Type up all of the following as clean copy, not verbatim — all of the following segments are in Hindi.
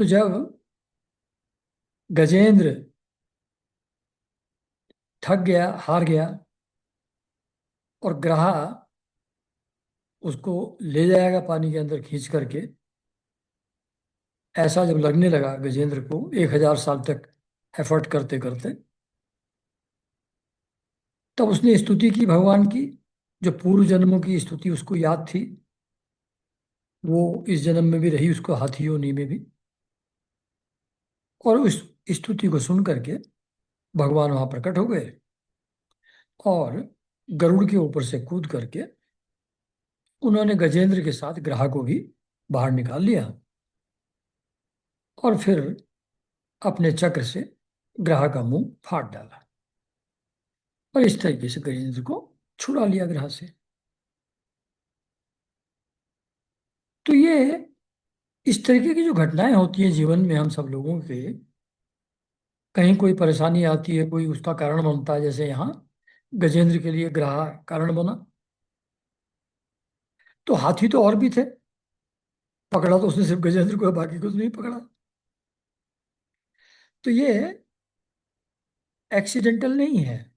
तो जब गजेंद्र थक गया, हार गया, और ग्राह उसको ले जाएगा पानी के अंदर खींच करके, ऐसा जब लगने लगा गजेंद्र को 1000 साल तक एफर्ट करते करते, तब उसने स्तुति की भगवान की। जो पूर्व जन्मों की स्तुति उसको याद थी, वो इस जन्म में भी रही उसको, हाथी योनि में भी। और उस स्तुति को सुन करके भगवान वहां प्रकट हो गए, और गरुड़ के ऊपर से कूद करके उन्होंने गजेंद्र के साथ ग्राह को भी बाहर निकाल लिया, और फिर अपने चक्र से ग्राह का मुंह फाड़ डाला, और इस तरीके से गजेंद्र को छुड़ा लिया ग्राह से। तो ये इस तरीके की जो घटनाएं होती हैं जीवन में हम सब लोगों के, कहीं कोई परेशानी आती है, कोई उसका कारण बनता है, जैसे यहाँ गजेंद्र के लिए ग्राह कारण बना। तो हाथी तो और भी थे, पकड़ा तो उसने सिर्फ गजेंद्र को है, बाकी कुछ नहीं पकड़ा। तो ये एक्सीडेंटल नहीं है,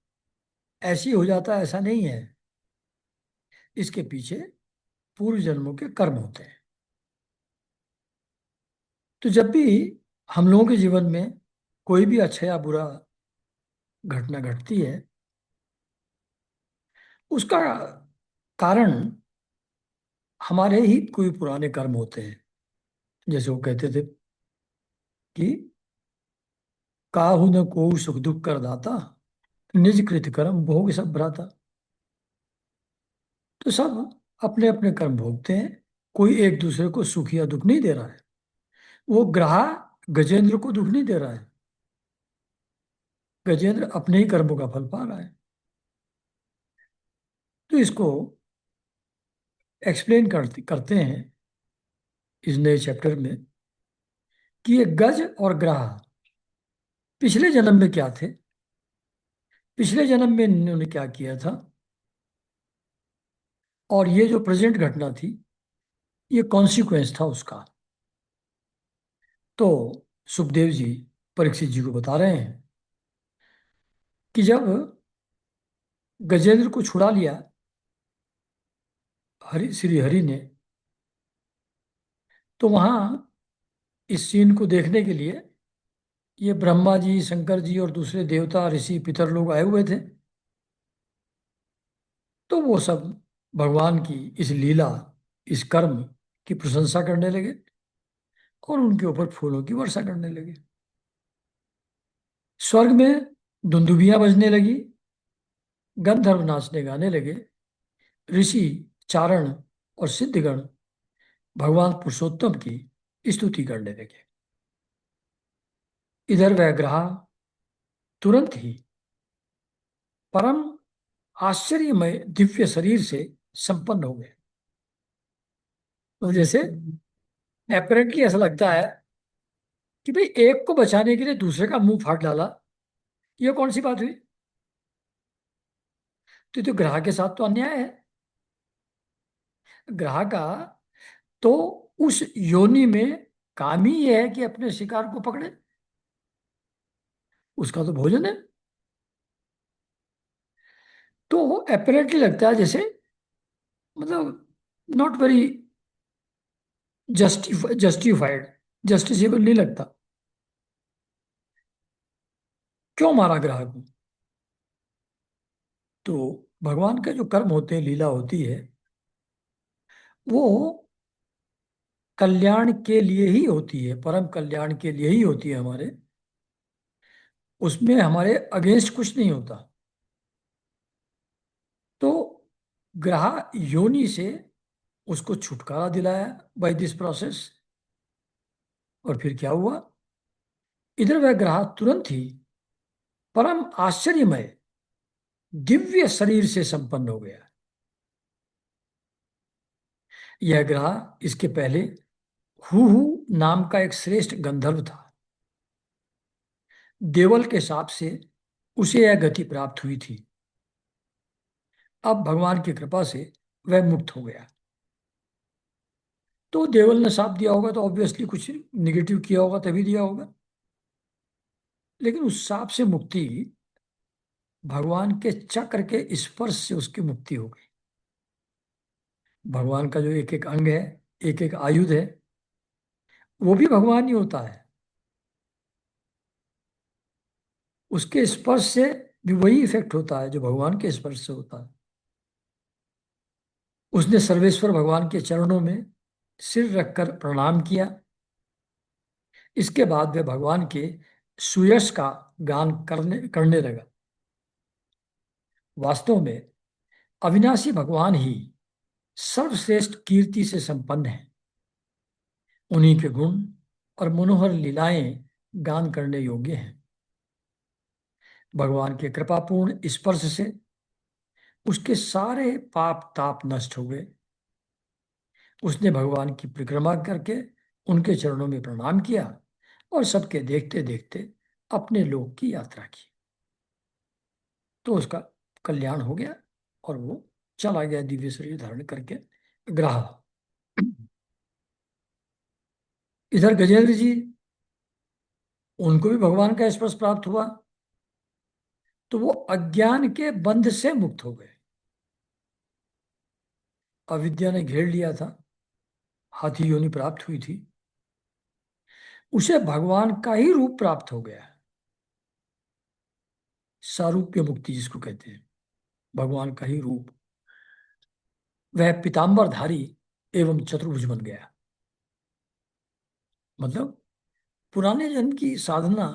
ऐसी हो जाता है ऐसा नहीं है। इसके पीछे पूर्व जन्मों के कर्म होते हैं। तो जब भी हम लोगों के जीवन में कोई भी अच्छा या बुरा घटना घटती है, उसका कारण हमारे ही कोई पुराने कर्म होते हैं। जैसे वो कहते थे कि काहु न को सुख दुख कर दाता, निज कृत कर्म भोग सब भ्राता। तो सब अपने अपने कर्म भोगते हैं, कोई एक दूसरे को सुख या दुख नहीं दे रहा है। वो ग्राह गजेंद्र को दुख नहीं दे रहा है, गजेंद्र अपने ही कर्मों का फल पा रहा है। तो इसको एक्सप्लेन करते हैं इस नए चैप्टर में, कि ये गज और ग्राह पिछले जन्म में क्या थे, पिछले जन्म में इन्होंने क्या किया था, और ये जो प्रेजेंट घटना थी ये कॉन्सिक्वेंस था उसका। तो सुखदेव जी परीक्षित जी को बता रहे हैं कि जब गजेंद्र को छुड़ा लिया हरि श्री हरि ने, तो वहां इस सीन को देखने के लिए ये ब्रह्मा जी, शंकर जी और दूसरे देवता, ऋषि, पितर लोग आए हुए थे। तो वो सब भगवान की इस लीला, इस कर्म की प्रशंसा करने लगे, और उनके ऊपर फूलों की वर्षा करने लगे। स्वर्ग में दुंदुभियां बजने लगी, गंधर्व नाचने गाने लगे, ऋषि, चारण और सिद्धगण भगवान पुरुषोत्तम की स्तुति करने लगे। इधर वह ग्रह तुरंत ही परम आश्चर्यमय दिव्य शरीर से संपन्न हो गए। तो जैसे एपरेंटली ऐसा लगता है कि भाई एक को बचाने के लिए दूसरे का मुंह फाड़ डाला, ये कौन सी बात हुई? तो ये तो ग्राह के साथ तो अन्याय है। ग्राह का तो उस योनि में काम ही ये है कि अपने शिकार को पकड़े, उसका तो भोजन है। तो अपेरेंटली लगता है जैसे, मतलब नॉट वेरी जस्टिफाइड, जस्टिसेबल नहीं लगता। क्यों मारा ग्राह को? तो भगवान के जो कर्म होते हैं, लीला होती है, वो कल्याण के लिए ही होती है, परम कल्याण के लिए ही होती है हमारे। उसमें हमारे अगेंस्ट कुछ नहीं होता। तो ग्रह योनि से उसको छुटकारा दिलाया बाय दिस प्रोसेस। और फिर क्या हुआ? इधर वह ग्रह तुरंत ही परम आश्चर्यमय दिव्य शरीर से संपन्न हो गया। यह ग्रह इसके पहले हु नाम का एक श्रेष्ठ गंधर्व था। देवल के शाप से उसे यह गति प्राप्त हुई थी। अब भगवान की कृपा से वह मुक्त हो गया। तो देवल ने साथ दिया होगा, तो ऑब्वियसली कुछ निगेटिव किया होगा तभी दिया होगा। लेकिन उस सांप से मुक्ति भगवान के चक्र के स्पर्श से उसकी मुक्ति हो गई। भगवान का जो एक एक अंग है, एक एक आयुध है, वो भी भगवान ही होता है। उसके स्पर्श से भी वही इफेक्ट होता है जो भगवान के स्पर्श से होता है। उसने सर्वेश्वर भगवान के चरणों में सिर रखकर प्रणाम किया। इसके बाद वह भगवान के सुयश का गान करने करने लगा। वास्तव में अविनाशी भगवान ही सर्वश्रेष्ठ कीर्ति से संपन्न है। उन्हीं के गुण और मनोहर लीलाएं गान करने योग्य हैं। भगवान के कृपापूर्ण स्पर्श से उसके सारे पाप ताप नष्ट हो गए। उसने भगवान की परिक्रमा करके उनके चरणों में प्रणाम किया और सबके देखते देखते अपने लोक की यात्रा की। तो उसका कल्याण हो गया और वो चला गया दिव्य शरीर धारण करके ग्राह। इधर गजेंद्र जी, उनको भी भगवान का स्पर्श प्राप्त हुआ, तो वो अज्ञान के बंध से मुक्त हो गए। अविद्या ने घेर लिया था, हाथी योनि प्राप्त हुई थी, उसे भगवान का ही रूप प्राप्त हो गया। सारूप्य मुक्ति जिसको कहते हैं, भगवान का ही रूप। वह पीताम्बरधारी एवं चतुर्भुज बन गया। मतलब पुराने जन्म की साधना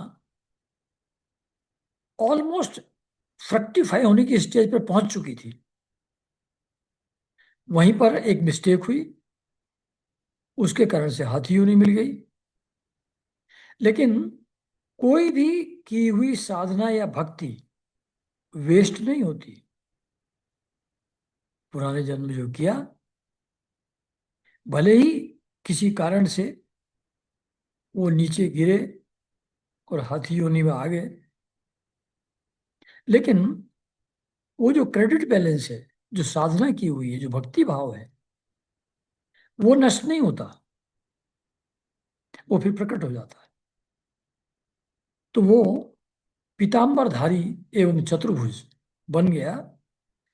ऑलमोस्ट फ्रक्टिफाई होने की स्टेज पर पहुंच चुकी थी। वहीं पर एक मिस्टेक हुई, उसके कारण से हाथी योनि मिल गई। लेकिन कोई भी की हुई साधना या भक्ति वेस्ट नहीं होती। पुराने जन्म में जो किया, भले ही किसी कारण से वो नीचे गिरे और हाथी योनि में आ गए, लेकिन वो जो क्रेडिट बैलेंस है, जो साधना की हुई है, जो भक्ति भाव है, वो नष्ट नहीं होता, वो फिर प्रकट हो जाता है। तो वो पीताम्बरधारी एवं चतुर्भुज बन गया।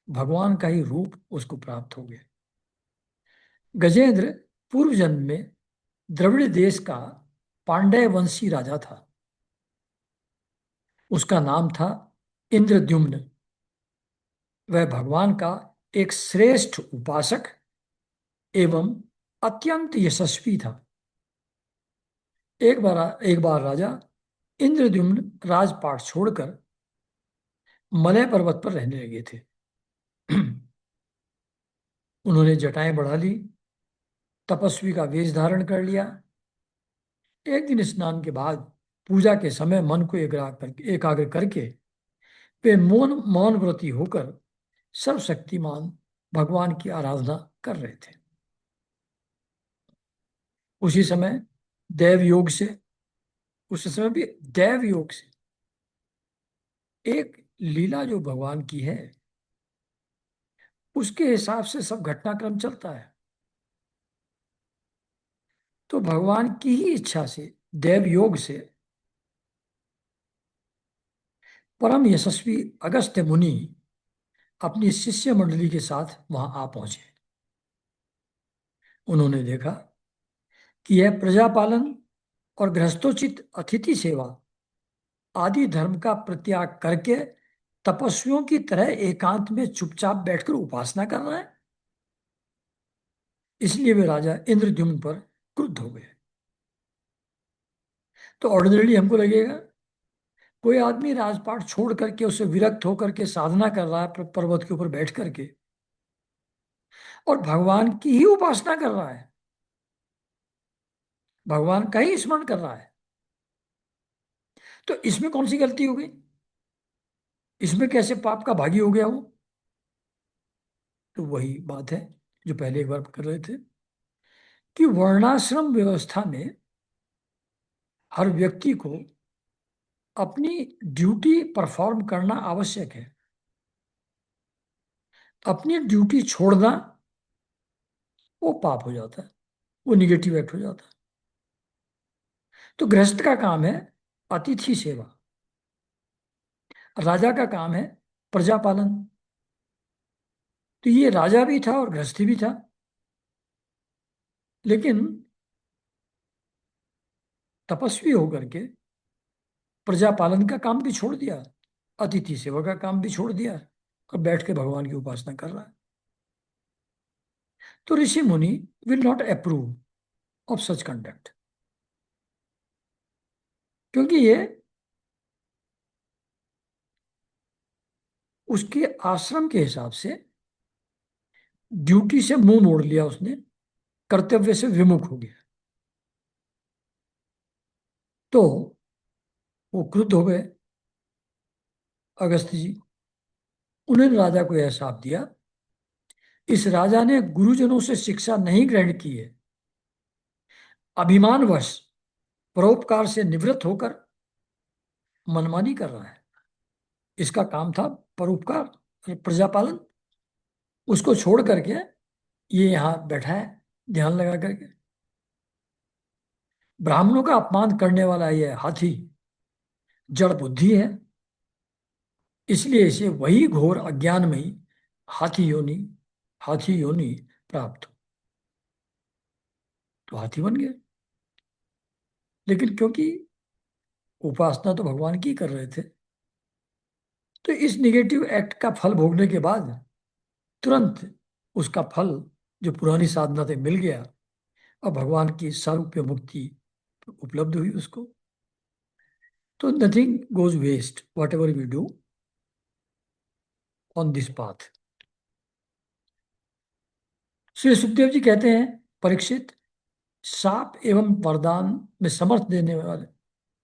भगवान का ही रूप उसको प्राप्त हो गया। गजेंद्र पूर्व जन्म में द्रविड़ देश का पांड्य वंशी राजा था। उसका नाम था इंद्रद्युम्न। वह भगवान का एक श्रेष्ठ उपासक एवं अत्यंत यशस्वी था। एक बार राजा इंद्रद्युम्न राजपाट छोड़कर मलय पर्वत पर रहने लगे थे। उन्होंने जटाएं बढ़ा ली, तपस्वी का वेश धारण कर लिया। एक दिन स्नान के बाद पूजा के समय मन को एकाग्र करके वे मौन मौन व्रती होकर सर्वशक्तिमान भगवान की आराधना कर रहे थे। उसी समय देव योग से, उस समय भी देव योग से एक लीला जो भगवान की है, उसके हिसाब से सब घटनाक्रम चलता है। तो भगवान की ही इच्छा से, देव योग से, परम यशस्वी अगस्त्य मुनि अपनी शिष्य मंडली के साथ वहां आ पहुंचे। उन्होंने देखा कि यह प्रजापालन और गृहस्थोचित अतिथि सेवा आदि धर्म का प्रत्याग करके तपस्वियों की तरह एकांत में चुपचाप बैठकर उपासना कर रहा है। इसलिए वे राजा इंद्रद्युम्न पर क्रुद्ध हो गए। तो ऑर्डिनरली हमको लगेगा कोई आदमी राजपाट छोड़ करके, उसे विरक्त होकर के साधना कर रहा है पर्वत के ऊपर बैठ करके, और भगवान की ही उपासना कर रहा है, भगवान का ही स्मरण कर रहा है, तो इसमें कौन सी गलती हो गई? इसमें कैसे पाप का भागी हो गया वो? तो वही बात है जो पहले एक बार कर रहे थे कि वर्णाश्रम व्यवस्था में हर व्यक्ति को अपनी ड्यूटी परफॉर्म करना आवश्यक है। अपनी ड्यूटी छोड़ना वो पाप हो जाता है। वो निगेटिव एक्ट हो जाता है। तो गृहस्थ का काम है अतिथि सेवा, राजा का काम है प्रजा पालन। तो ये राजा भी था और गृहस्थी भी था, लेकिन तपस्वी होकर के प्रजा पालन का काम भी छोड़ दिया, अतिथि सेवा का काम भी छोड़ दिया, और बैठ के भगवान की उपासना कर रहा है। तो ऋषि मुनि will not approve of such conduct, क्योंकि ये उसके आश्रम के हिसाब से ड्यूटी से मुंह मोड़ लिया उसने, कर्तव्य से विमुख हो गया। तो वो क्रुद्ध हो गए अगस्त्य जी। उन्होंने राजा को यह शाप दिया, इस राजा ने गुरुजनों से शिक्षा नहीं ग्रहण की है, अभिमानवश परोपकार से निवृत्त होकर मनमानी कर रहा है। इसका काम था परोपकार, प्रजापालन, उसको छोड़ करके ये यहां बैठा है ध्यान लगा करके। ब्राह्मणों का अपमान करने वाला ये हाथी जड़ बुद्धि है, इसलिए इसे वही घोर अज्ञान में ही हाथी योनि हाथी योनि प्राप्त हो। तो हाथी बन गए, लेकिन क्योंकि उपासना तो भगवान की कर रहे थे, तो इस निगेटिव एक्ट का फल भोगने के बाद तुरंत उसका फल जो पुरानी साधना से मिल गया, और भगवान की सारूप्य मुक्ति उपलब्ध हुई उसको। तो nothing goes waste whatever we do on this path. Shri Sukhdev ji कहते हैं, परीक्षित, साप एवं वरदान में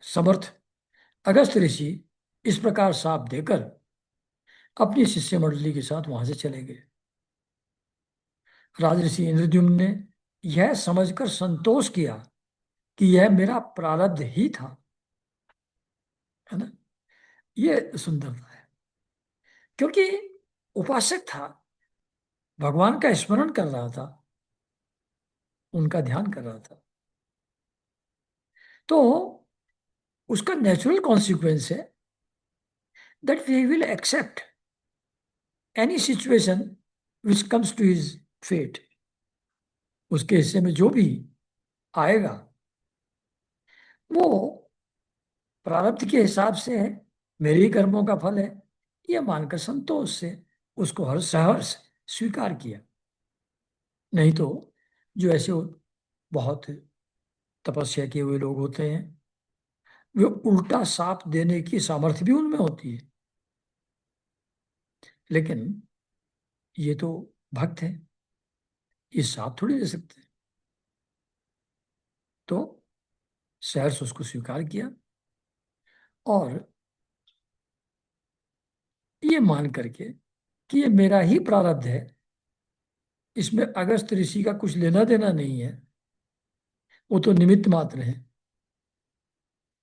समर्थ अगस्त ऋषि इस प्रकार साप देकर अपनी शिष्य मंडली के साथ वहां से चले गए। राजऋषि इंद्रद्युम्न ने यह समझकर संतोष किया कि यह मेरा प्रारब्ध ही था, है ना। ये सुंदरता है, क्योंकि उपासक था, भगवान का स्मरण कर रहा था, उनका ध्यान कर रहा था। तो उसका नेचुरल कॉन्सिक्वेंस है that we will accept any situation which comes to his fate. उसके हिस्से में जो भी आएगा वो प्रारब्ध के हिसाब से है, मेरे ही कर्मों का फल है, यह मानकर संतोष से उसको हर सहर्ष स्वीकार किया। नहीं तो जो ऐसे बहुत तपस्या किए हुए लोग होते हैं, वे उल्टा साप देने की सामर्थ्य भी उनमें होती है, लेकिन ये तो भक्त है, ये साप थोड़ी दे सकते हैं। तो सहर्ष उसको स्वीकार किया, और ये मान करके कि ये मेरा ही प्रारब्ध है, इसमें अगस्त ऋषि का कुछ लेना देना नहीं है, वो तो निमित्त मात्र है।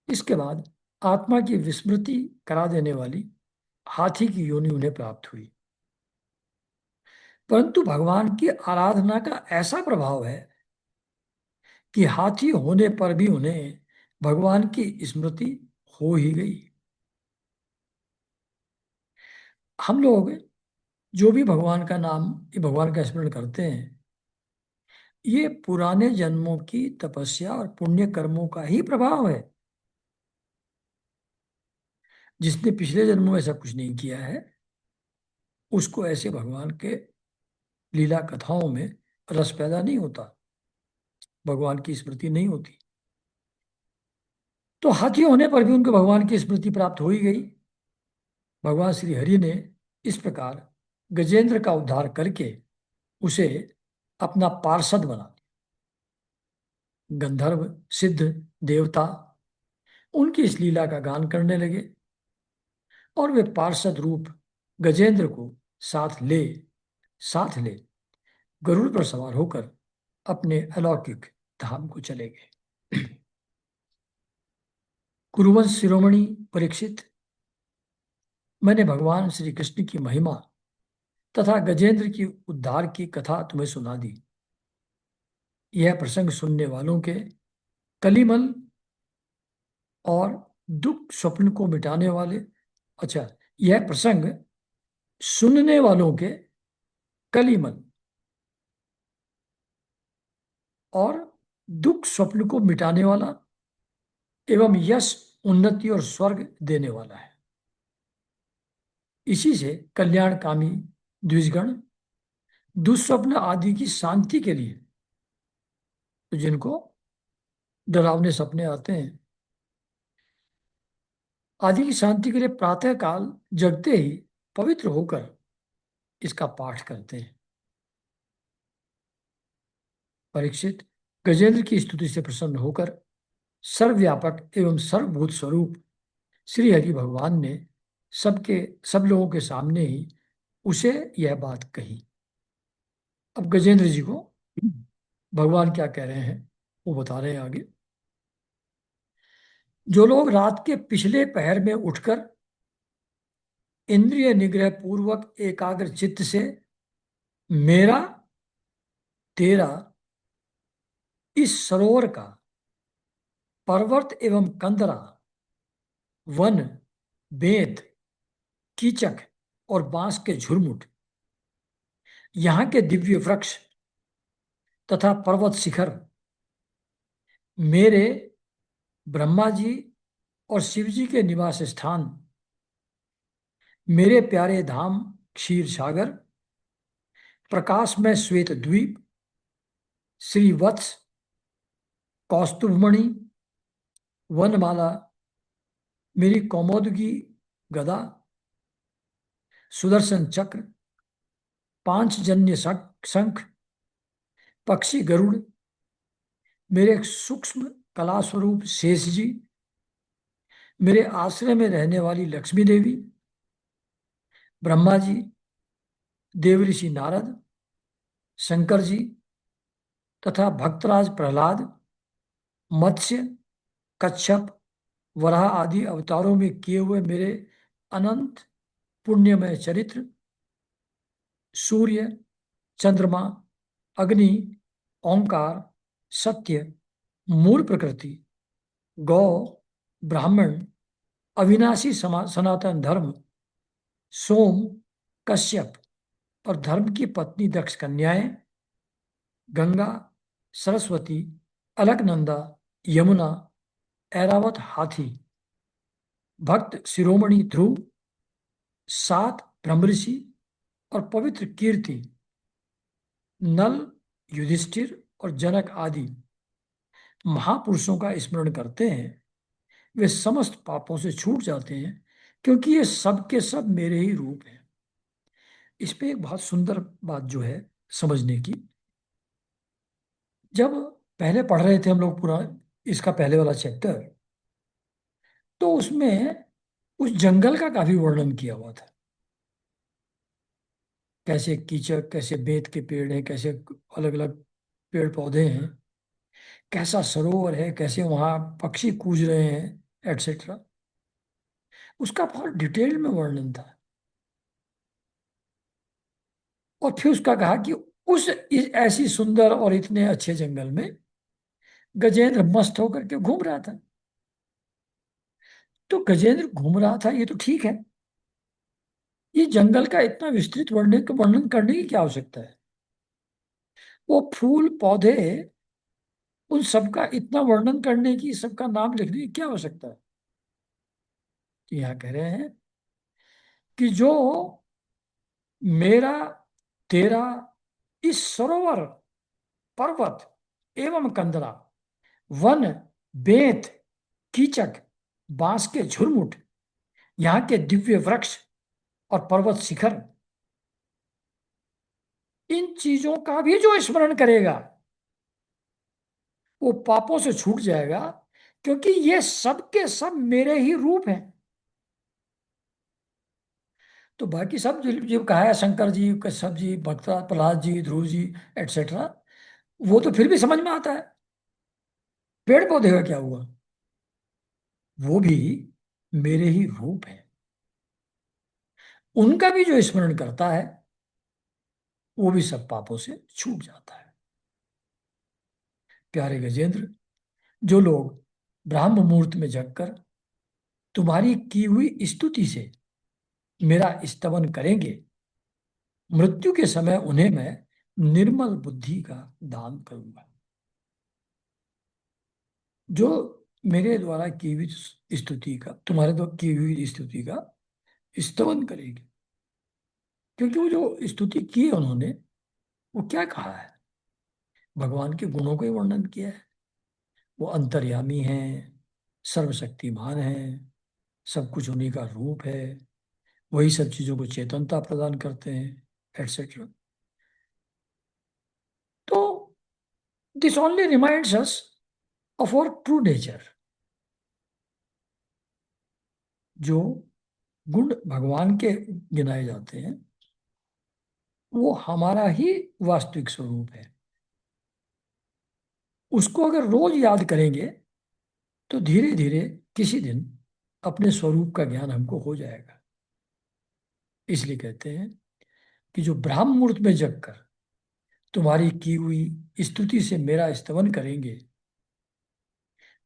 इसके बाद आत्मा की विस्मृति करा देने वाली हाथी की योनि उन्हें प्राप्त हुई। परंतु भगवान की आराधना का ऐसा प्रभाव है कि हाथी होने पर भी उन्हें भगवान की स्मृति हो ही गई। हम लोग जो भी भगवान का नाम, भगवान का स्मरण करते हैं, ये पुराने जन्मों की तपस्या और पुण्य कर्मों का ही प्रभाव है। जिसने पिछले जन्मों में ऐसा कुछ नहीं किया है, उसको ऐसे भगवान के लीला कथाओं में रस पैदा नहीं होता, भगवान की स्मृति नहीं होती। तो हाथी होने पर भी उनको भगवान की स्मृति प्राप्त हो ही गई। भगवान श्री हरि ने इस प्रकार गजेंद्र का उद्धार करके उसे अपना पार्षद बना दिया। गंधर्व, सिद्ध, देवता उनकी इस लीला का गान करने लगे, और वे पार्षद रूप गजेंद्र को साथ ले गरुड़ पर सवार होकर अपने अलौकिक धाम को चले गए। कुरुवंश शिरोमणि परीक्षित, मैंने भगवान श्री कृष्ण की महिमा तथा गजेंद्र की उद्धार की कथा तुम्हें सुना दी। यह प्रसंग सुनने वालों के कलिमल और दुख स्वप्न को मिटाने वाले, अच्छा, यह प्रसंग सुनने वालों के कलिमल और दुख स्वप्न को मिटाने वाला एवं यश, उन्नति और स्वर्ग देने वाला है। इसी से कल्याणकामी द्विजगण दुस्वप्न आदि की शांति के लिए, तो जिनको डरावने सपने आते हैं, आदि की शांति के लिए प्रातः काल जगते ही पवित्र होकर इसका पाठ करते हैं। परीक्षित, गजेंद्र की स्तुति से प्रसन्न होकर सर्वव्यापक एवं सर्वभूत स्वरूप श्री हरि भगवान ने सब लोगों के सामने ही उसे यह बात कही। अब गजेंद्र जी को भगवान क्या कह रहे हैं वो बता रहे हैं आगे। जो लोग रात के पिछले पहर में उठकर इंद्रिय निग्रह पूर्वक एकाग्र चित्त से मेरा तेरा इस सरोवर का पर्वत एवं कंदरा, वन, बेत, कीचक और बांस के झुरमुट, यहाँ के दिव्य वृक्ष तथा पर्वत शिखर मेरे, ब्रह्मा जी और शिव जी के निवास स्थान, मेरे प्यारे धाम क्षीर सागर, प्रकाश में श्वेत द्वीप, श्री वत्स, कौस्तुभमणि, वनमाला, मेरी कौमोदगी गदा, सुदर्शन चक्र, पांचजन्य शंख, पक्षी गरुड़, मेरे सूक्ष्म कला स्वरूप शेष जी, मेरे आश्रय में रहने वाली लक्ष्मी देवी, ब्रह्मा जी, देवऋषि नारद, शंकर जी तथा भक्तराज प्रहलाद, मत्स्य, कच्छप, वराह आदि अवतारों में किए हुए मेरे अनंत पुण्यमय चरित्र, सूर्य, चंद्रमा, अग्नि, ओंकार, सत्य, मूल प्रकृति, गौ, ब्राह्मण, अविनाशी सनातन धर्म, सोम, कश्यप और धर्म की पत्नी दक्ष कन्याएं, गंगा, सरस्वती, अलकनंदा, यमुना, ऐरावत हाथी, भक्त शिरोमणि ध्रुव, सात ब्रह्मऋषि और पवित्र कीर्ति, नल, युधिष्ठिर और जनक आदि महापुरुषों का स्मरण करते हैं, वे समस्त पापों से छूट जाते हैं, क्योंकि ये सब के सब मेरे ही रूप हैं। इस पे एक बहुत सुंदर बात जो है समझने की, जब पहले पढ़ रहे थे हम लोग पूरा इसका पहले वाला चैप्टर, तो उसमें उस जंगल का काफी वर्णन किया हुआ था। कैसे कीचक, कैसे बेत के पेड़ हैं, कैसे अलग अलग पेड़ पौधे हैं, कैसा सरोवर है, कैसे वहां पक्षी कूज रहे हैं, एटसेट्रा। उसका बहुत डिटेल में वर्णन था। और फिर उसका कहा कि ऐसी सुंदर और इतने अच्छे जंगल में गजेंद्र मस्त होकर के घूम रहा था। तो गजेंद्र घूम रहा था ये तो ठीक है, ये जंगल का इतना विस्तृत वर्णन करने की क्या आवश्यकता है? वो फूल पौधे, उन सबका इतना वर्णन करने की, सबका नाम लिखने की क्या आवश्यकता है? तो यहाँ कह रहे हैं कि जो मेरा तेरा इस सरोवर, पर्वत एवं कंदरा, वन, बेत, कीचक, बांस के झुरमुट, यहाँ के दिव्य वृक्ष और पर्वत शिखर, इन चीजों का भी जो स्मरण करेगा वो पापों से छूट जाएगा, क्योंकि ये सब के सब मेरे ही रूप हैं। तो बाकी सब जो कहा है, शंकर जी, कश्यप जी, भक्त प्रहलाद जी, ध्रुव जी, एटसेट्रा, वो तो फिर भी समझ में आता है। पेड़ पौधे का क्या हुआ? वो भी मेरे ही रूप है। उनका भी जो स्मरण करता है वो भी सब पापों से छूट जाता है। प्यारे गजेंद्र, जो लोग ब्राह्म मुहूर्त में जगकर तुम्हारी की हुई स्तुति से मेरा स्तवन करेंगे, मृत्यु के समय उन्हें मैं निर्मल बुद्धि का दान करूंगा। जो मेरे द्वारा की हुई स्तुति का, तुम्हारे द्वारा की हुई स्तुति का स्तवन करेंगे। क्योंकि वो जो स्तुति की है उन्होंने, वो क्या कहा है? भगवान के गुणों को ही वर्णन किया है। वो अंतर्यामी हैं, सर्वशक्तिमान हैं, सब कुछ उन्हीं का रूप है, वही सब चीजों को चेतनता प्रदान करते हैं, एटसेट्रा। तो this only reminds us of our true nature. जो गुण भगवान के गिनाए जाते हैं, वो हमारा ही वास्तविक स्वरूप है। उसको अगर रोज याद करेंगे तो धीरे धीरे किसी दिन अपने स्वरूप का ज्ञान हमको हो जाएगा। इसलिए कहते हैं कि जो ब्राह्म मुहूर्त में जगकर तुम्हारी की हुई स्तुति से मेरा स्तवन करेंगे,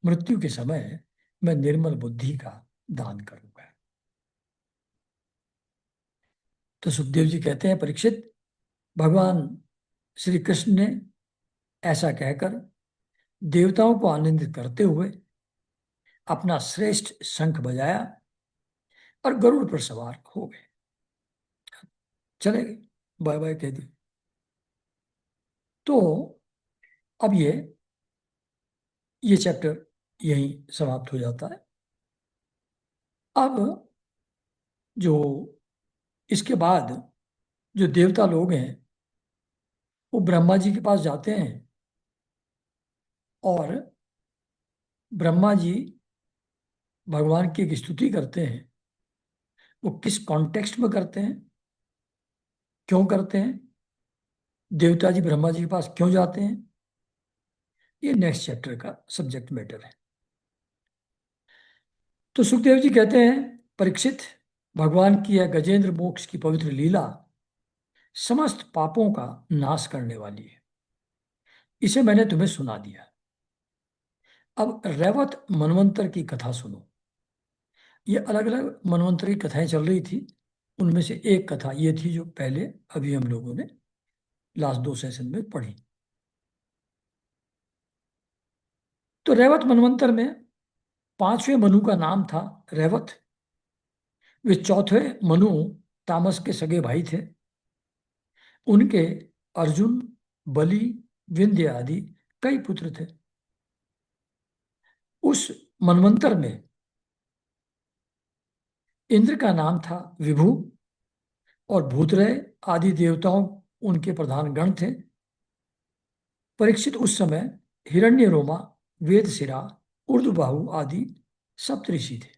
मृत्यु के समय मैं निर्मल बुद्धि का दान करूंगा। तो सुखदेव जी कहते हैं, परीक्षित, भगवान श्री कृष्ण ने ऐसा कहकर देवताओं को आनंदित करते हुए अपना श्रेष्ठ शंख बजाया और गरुड़ पर सवार हो गए, चले गए, बाय बाय कह दी। तो अब ये चैप्टर यहीं समाप्त हो जाता है। अब जो इसके बाद जो देवता लोग हैं, वो ब्रह्मा जी के पास जाते हैं और ब्रह्मा जी भगवान की एक स्तुति करते हैं। वो किस कॉन्टेक्स्ट में करते हैं, क्यों करते हैं, देवता जी ब्रह्मा जी के पास क्यों जाते हैं, ये नेक्स्ट चैप्टर का सब्जेक्ट मैटर है। तो सुखदेव जी कहते हैं, परीक्षित, भगवान की यह गजेंद्र मोक्ष की पवित्र लीला समस्त पापों का नाश करने वाली है। इसे मैंने तुम्हें सुना दिया। अब रैवत मनवंतर की कथा सुनो। ये अलग अलग मनवंतर की कथाएं चल रही थी, उनमें से एक कथा ये थी जो पहले अभी हम लोगों ने लास्ट 2 सेशन में पढ़ी। तो रैवत मनवंतर में 5वें मनु का नाम था रैवत। वे चौथे मनु तामस के सगे भाई थे। उनके अर्जुन, बलि, विंध्य आदि कई पुत्र थे। उस मनवंतर में इंद्र का नाम था विभु और भूतरय आदि देवताओं उनके प्रधान गण थे। परीक्षित, उस समय हिरण्य रोमा, वेदशिरा, ऊर्ध्वबाहु आदि सप्तऋषि थे।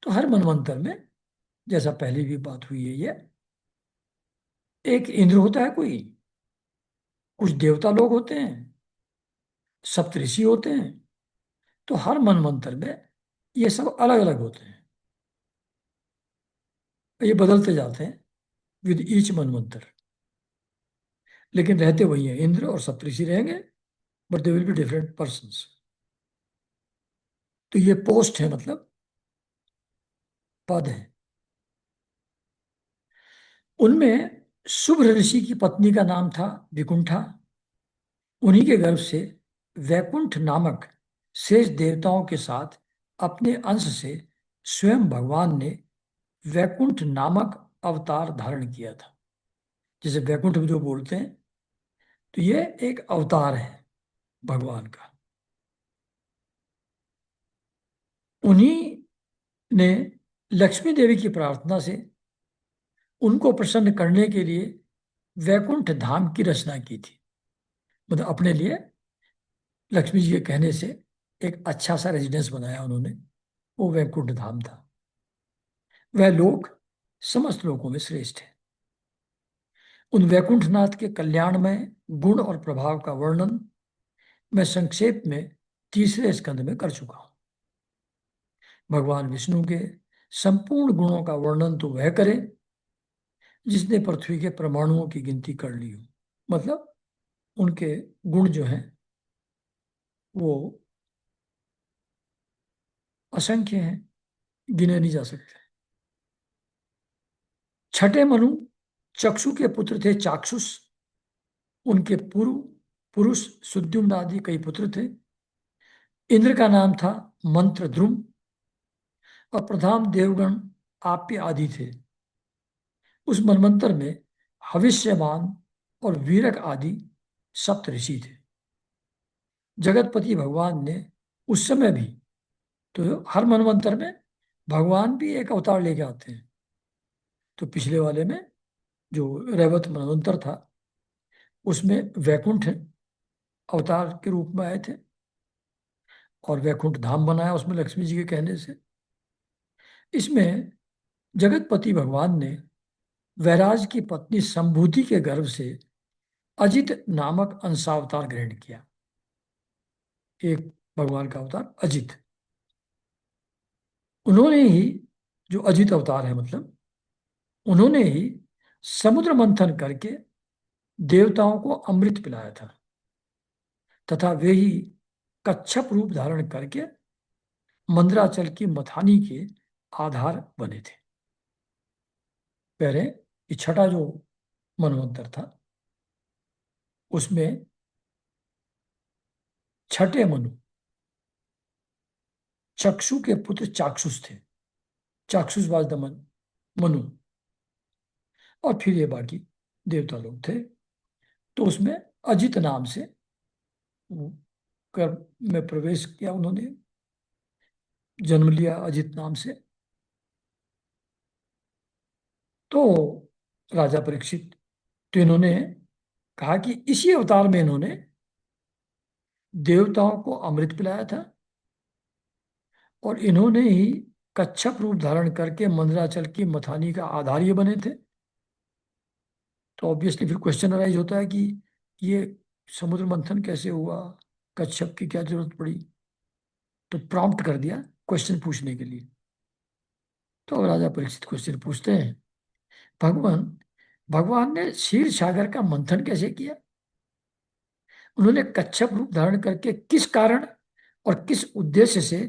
तो हर मनवंतर में, जैसा पहले भी बात हुई है, ये एक इंद्र होता है, कोई कुछ देवता लोग होते हैं, सप्तऋषि होते हैं। तो हर मनवंतर में ये सब अलग अलग होते हैं, ये बदलते जाते हैं विद ईच मनवंतर, लेकिन रहते वही हैं, इंद्र और सप्तऋषि रहेंगे, but they will be different persons. तो ये पोस्ट है, मतलब पद है। उनमें शुभ्र ऋषि की पत्नी का नाम था विकुंठा। उन्हीं के गर्भ से वैकुंठ नामक शेष देवताओं के साथ अपने अंश से स्वयं भगवान ने वैकुंठ नामक अवतार धारण किया था। जैसे वैकुंठ में जो बोलते हैं, तो ये एक अवतार है भगवान का। उन्हीं ने लक्ष्मी देवी की प्रार्थना से उनको प्रसन्न करने के लिए वैकुंठ धाम की रचना की थी। मतलब अपने लिए लक्ष्मी जी के कहने से एक अच्छा सा रेजिडेंस बनाया उन्होंने, वो वैकुंठ धाम था। वह लोक समस्त लोकों में श्रेष्ठ है। उन वैकुंठनाथ के कल्याणमय गुण और प्रभाव का वर्णन मैं संक्षेप में तीसरे स्कंद में कर चुका हूं। भगवान विष्णु के संपूर्ण गुणों का वर्णन तो वह करे जिसने पृथ्वी के परमाणुओं की गिनती कर ली हो। मतलब उनके गुण जो हैं वो असंख्य हैं, गिने नहीं जा सकते। छठे मनु चक्षु के पुत्र थे चाक्षुष। उनके पूर्व पुरुष सुद्युम्न आदि कई पुत्र थे। इंद्र का नाम था मंत्रद्रुम, और प्रधान देवगण आप्य आदि थे। उस मनवंतर में हविष्यवान और वीरक आदि सप्त ऋषि थे। जगतपति भगवान ने उस समय भी, तो हर मनवंतर में भगवान भी एक अवतार लेके आते हैं। तो पिछले वाले में जो रैवत मनवंतर था, उसमें वैकुंठ अवतार के रूप में आए थे, और वैकुंठ धाम बनाया उसमें लक्ष्मी जी के कहने से। इसमें जगतपति भगवान ने वैराज की पत्नी संभूति के गर्भ से अजित नामक अंशावतार ग्रहण किया। एक भगवान का अवतार अजित, उन्होंने ही, जो अजित अवतार है मतलब, उन्होंने ही समुद्र मंथन करके देवताओं को अमृत पिलाया था, तथा वे ही कच्छप रूप धारण करके मंदराचल की मथानी के आधार बने थे। पहले ये छठा जो मनवंतर था, उसमें छठे मनु चक्षु के पुत्र चाक्षुष थे। चाक्षुष वाज द मनु, और फिर ये बाकी देवता लोग थे। तो उसमें अजित नाम से वो गर्भ में प्रवेश किया, उन्होंने जन्म लिया अजित नाम से। तो राजा परीक्षित, तो इन्होंने कहा कि इसी अवतार में इन्होंने देवताओं को अमृत पिलाया था, और इन्होंने ही कच्छप रूप धारण करके मंदराचल की मथानी का आधार ये बने थे। तो ऑब्वियसली फिर क्वेश्चन अराइज होता है कि ये समुद्र मंथन कैसे हुआ, कच्छप की क्या जरूरत पड़ी। तो प्रॉम्प्ट कर दिया क्वेश्चन पूछने के लिए। तो राजा परीक्षित क्वेश्चन पूछते हैं, भगवान भगवान ने क्षीर सागर का मंथन कैसे किया? उन्होंने कच्छप रूप धारण करके किस कारण और किस उद्देश्य से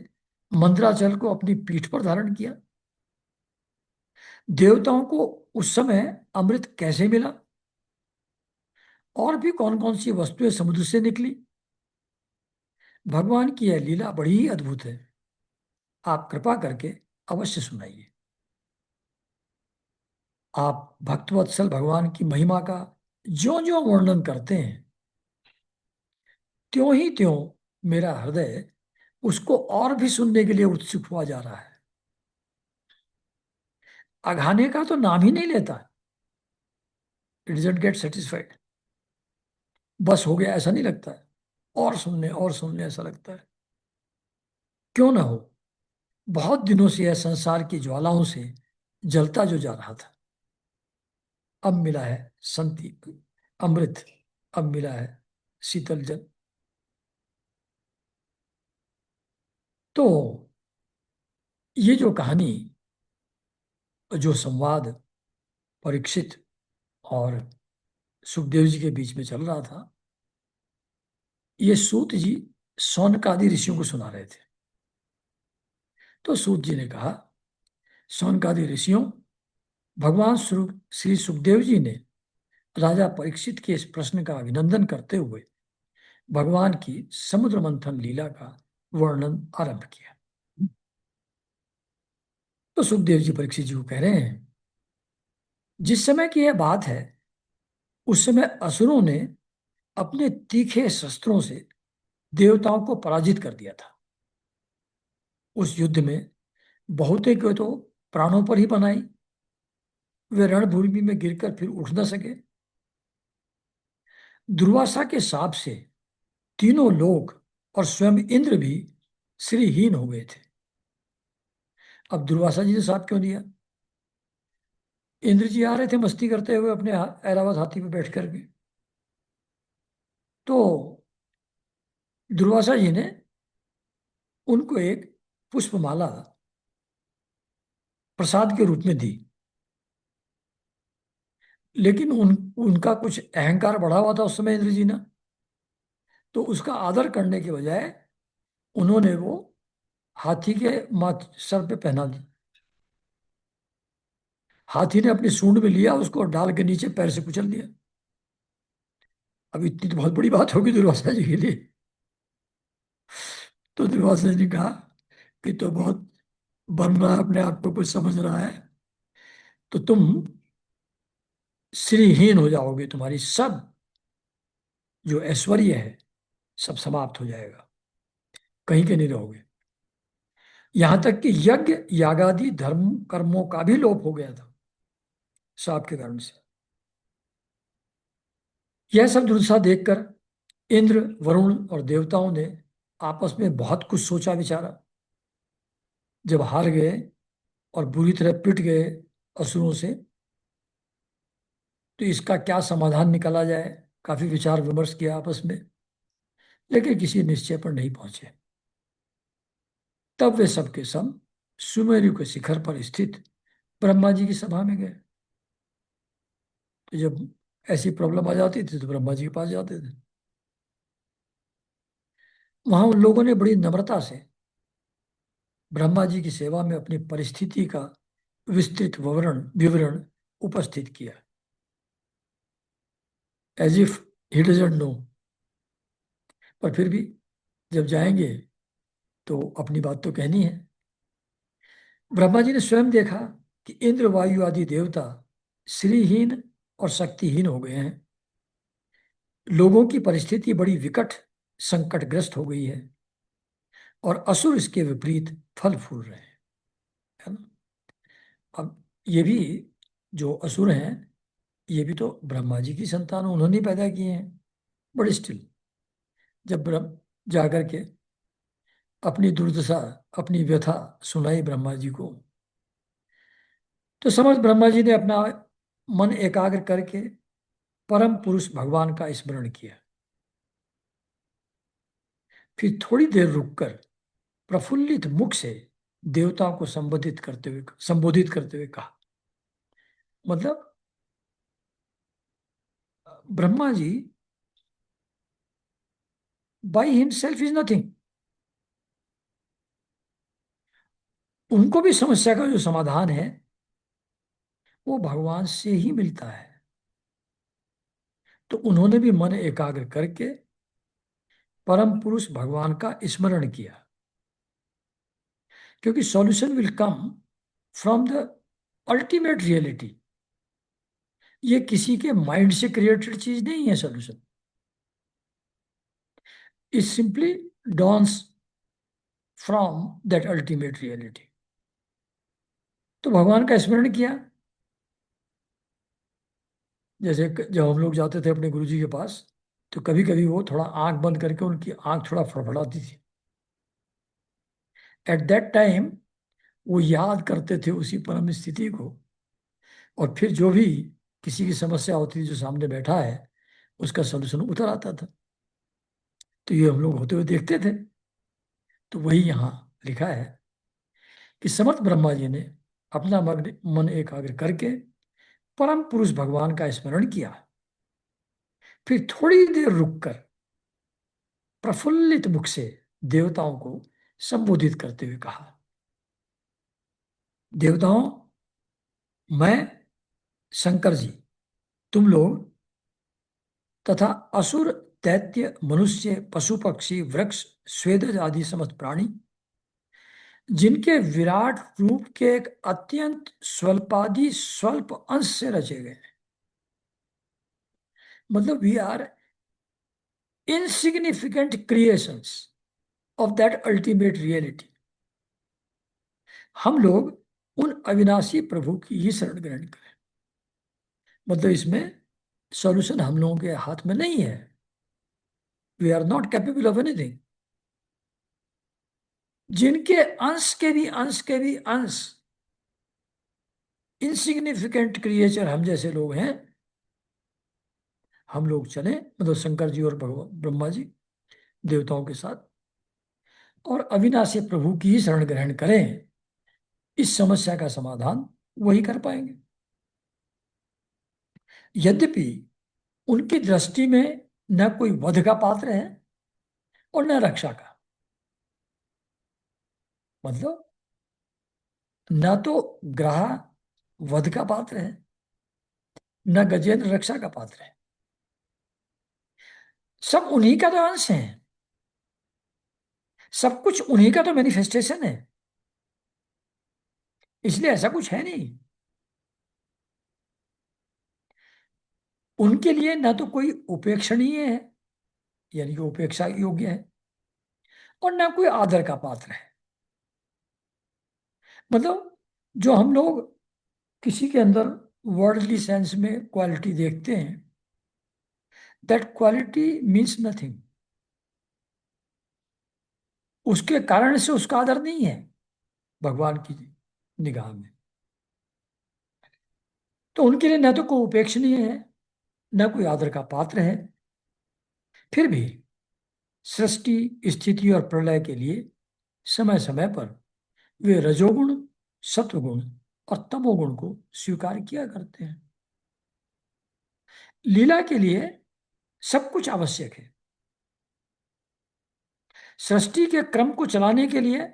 मंदराचल को अपनी पीठ पर धारण किया? देवताओं को उस समय अमृत कैसे मिला? और भी कौन कौन सी वस्तुएं समुद्र से निकली? भगवान की यह लीला बड़ी ही अद्भुत है, आप कृपा करके अवश्य सुनाइए। आप भक्तवत्सल भगवान की महिमा का ज्यो ज्यो वर्णन करते हैं, त्यों ही त्यों मेरा हृदय उसको और भी सुनने के लिए उत्सुक हुआ जा रहा है। अघाने का तो नाम ही नहीं लेता। It doesn't get satisfied. बस हो गया ऐसा नहीं लगता है, और सुनने ऐसा लगता है। क्यों ना हो, बहुत दिनों से यह संसार की ज्वालाओं से जलता जो जा रहा था, अब मिला है संति अमृत, अब मिला है शीतल जल। तो ये जो कहानी, जो संवाद परीक्षित और सुखदेव जी के बीच में चल रहा था, ये सूत जी शौनकादि ऋषियों को सुना रहे थे। तो सूत जी ने कहा, शौनकादि ऋषियों, भगवान श्री सुखदेव जी ने राजा परीक्षित के इस प्रश्न का अभिनंदन करते हुए भगवान की समुद्र मंथन लीला का वर्णन आरंभ किया। तो सुखदेव जी परीक्षित जी को कह रहे हैं, जिस समय की यह बात है, उस समय असुरों ने अपने तीखे शस्त्रों से देवताओं को पराजित कर दिया था। उस युद्ध में बहुते को तो प्राणों पर ही बनाई, वे रणभूमि में गिरकर फिर उठ न सके। दुर्वासा के शाप से तीनों लोक और स्वयं इंद्र भी श्रीहीन हो गए थे। अब दुर्वासा जी ने शाप क्यों दिया? इंद्र जी आ रहे थे मस्ती करते हुए अपने ऐरावत हाथी पे बैठ करके। तो दुर्वासा जी ने उनको एक पुष्पमाला प्रसाद के रूप में दी, लेकिन उनका कुछ अहंकार बढ़ा हुआ था उस समय इंद्र जी ने। तो उसका आदर करने के बजाय उन्होंने वो हाथी के माथ सर पे पहना दी। हाथी ने अपनी सूंड में लिया उसको और डाल के नीचे पैर से कुचल दिया। अब इतनी तो बहुत बड़ी बात होगी दुर्वासा जी के लिए। तो दुर्वासा जी ने कहा कि तो बहुत बन रहा है, अपने आप को कुछ समझ रहा है, तो तुम श्रीहीन हो जाओगे, तुम्हारी सब जो ऐश्वर्य है सब समाप्त हो जाएगा, कहीं के नहीं रहोगे। यहां तक कि यज्ञ यागादि धर्म कर्मों का भी लोप हो गया था श्राप के कारण से। यह सब दुर्दशा देखकर इंद्र, वरुण और देवताओं ने आपस में बहुत कुछ सोचा विचारा। जब हार गए और बुरी तरह पिट गए असुरों से, तो इसका क्या समाधान निकाला जाए, काफी विचार विमर्श किया आपस में, लेकिन किसी निश्चय पर नहीं पहुंचे। तब वे सबके सब सुमेरु के शिखर पर स्थित ब्रह्मा जी की सभा में गए। तो जब ऐसी प्रॉब्लम आ जाती थी तो ब्रह्मा जी के पास जाते थे। वहां उन लोगों ने बड़ी नम्रता से ब्रह्मा जी की सेवा में अपनी परिस्थिति का विस्तृत विवरण विवरण उपस्थित किया, as if he doesn't know. पर फिर भी जब जाएंगे तो अपनी बात तो कहनी है। ब्रह्मा जी ने स्वयं देखा कि इंद्र, वायु आदि देवता श्रीहीन और शक्तिहीन हो गए हैं। लोगों की परिस्थिति बड़ी विकट, संकटग्रस्त हो गई है, और असुर इसके विपरीत फल फूल रहे हैं, है ना। अब ये भी जो असुर हैं, ये भी तो ब्रह्मा जी की संतान, उन्होंने ही पैदा किए हैं। बट स्टिल जब ब्रह्म जाकर के अपनी दुर्दशा, अपनी व्यथा सुनाई ब्रह्मा जी को, तो समझ ब्रह्मा जी ने अपना मन एकाग्र करके परम पुरुष भगवान का स्मरण किया। फिर थोड़ी देर रुककर प्रफुल्लित मुख से देवताओं को संबोधित करते हुए कहा। मतलब Brahma ji by himself is nothing. उनको भी समस्या का जो समाधान है वो भगवान से ही मिलता है। तो उन्होंने भी मन एकाग्र करके परम पुरुष भगवान का स्मरण किया, क्योंकि solution will come from the ultimate reality. ये किसी के माइंड से क्रिएटेड चीज नहीं है। Solution is simply dawns from that ultimate reality. तो भगवान का स्मरण किया। जैसे जब हम लोग जाते थे अपने गुरु जी के पास, तो कभी कभी वो थोड़ा आंख बंद करके उनकी आंख थोड़ा फड़फड़ाती थी। एट दैट टाइम वो याद करते थे उसी परम स्थिति को, और फिर जो भी किसी की समस्या होती थी, जो सामने बैठा है उसका सलूशन उतर आता था। तो ये हम लोग होते हुए देखते थे। तो वही यहाँ लिखा है कि समर्थ ब्रह्मा जी ने अपना मन एकाग्र करके परम पुरुष भगवान का स्मरण किया। फिर थोड़ी देर रुककर प्रफुल्लित मुख से देवताओं को संबोधित करते हुए कहा। देवताओं, मैं शंकर जी, तुम लोग तथा असुर, दैत्य, मनुष्य, पशु पक्षी, वृक्ष, स्वेदज आदि समस्त प्राणी, जिनके विराट रूप के एक अत्यंत स्वल्पादि स्वल्प अंश से रचे गए हैं। मतलब we are insignificant creations of that ultimate reality. हम लोग उन अविनाशी प्रभु की ही शरण ग्रहण करें। मतलब इसमें सॉल्यूशन हम लोगों के हाथ में नहीं है। We are not capable of anything. जिनके अंश के भी अंश इनसिग्निफिकेंट क्रिएचर हम जैसे लोग हैं, हम लोग चले, मतलब शंकर जी और भगवान ब्रह्मा जी देवताओं के साथ, और अविनाशी प्रभु की ही शरण ग्रहण करें। इस समस्या का समाधान वही कर पाएंगे। यद्यपि उनकी दृष्टि में न कोई वध का पात्र है और न रक्षा का। मतलब न तो ग्रह वध का पात्र है, न गजेंद्र रक्षा का पात्र है। सब उन्हीं का तो अंश है, सब कुछ उन्हीं का तो मैनिफेस्टेशन है। इसलिए ऐसा कुछ है नहीं। उनके लिए ना तो कोई उपेक्षणीय है, यानी कि उपेक्षा योग्य है, और ना कोई आदर का पात्र है। मतलब जो हम लोग किसी के अंदर वर्ल्डली सेंस में क्वालिटी देखते हैं, दैट क्वालिटी मीन्स नथिंग। उसके कारण से उसका आदर नहीं है भगवान की निगाह में। तो उनके लिए न तो कोई उपेक्षणीय है, न कोई आदर का पात्र है। फिर भी सृष्टि, स्थिति और प्रलय के लिए समय समय पर वे रजोगुण, सत्वगुण और तमोगुण को स्वीकार किया करते हैं। लीला के लिए सब कुछ आवश्यक है। सृष्टि के क्रम को चलाने के लिए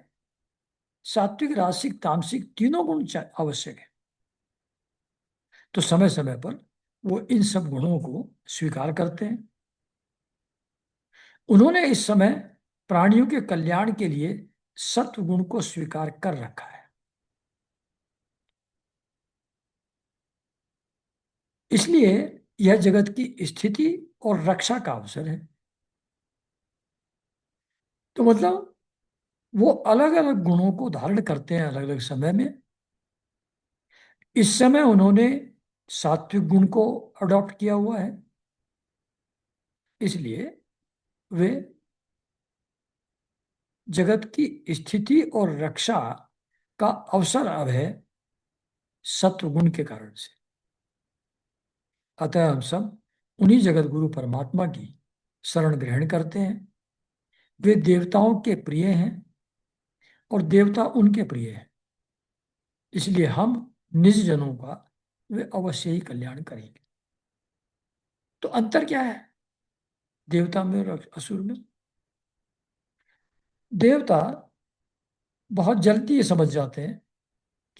सात्विक, रासिक, तामसिक तीनों गुण आवश्यक है। तो समय समय पर वो इन सब गुणों को स्वीकार करते हैं। उन्होंने इस समय प्राणियों के कल्याण के लिए सत्व गुण को स्वीकार कर रखा है। इसलिए यह जगत की स्थिति और रक्षा का अवसर है। तो मतलब वो अलग अलग गुणों को धारण करते हैं अलग अलग समय में। इस समय उन्होंने सात्विक गुण को अडॉप्ट किया हुआ है, इसलिए वे जगत की स्थिति और रक्षा का अवसर अब है सत्व गुण के कारण से। अतः हम सब उन्हीं जगत गुरु परमात्मा की शरण ग्रहण करते हैं। वे देवताओं के प्रिय हैं और देवता उनके प्रिय हैं। इसलिए हम निज जनों का वे अवश्य ही कल्याण करेंगे। तो अंतर क्या है देवता में और असुर में? देवता बहुत जल्दी ये समझ जाते हैं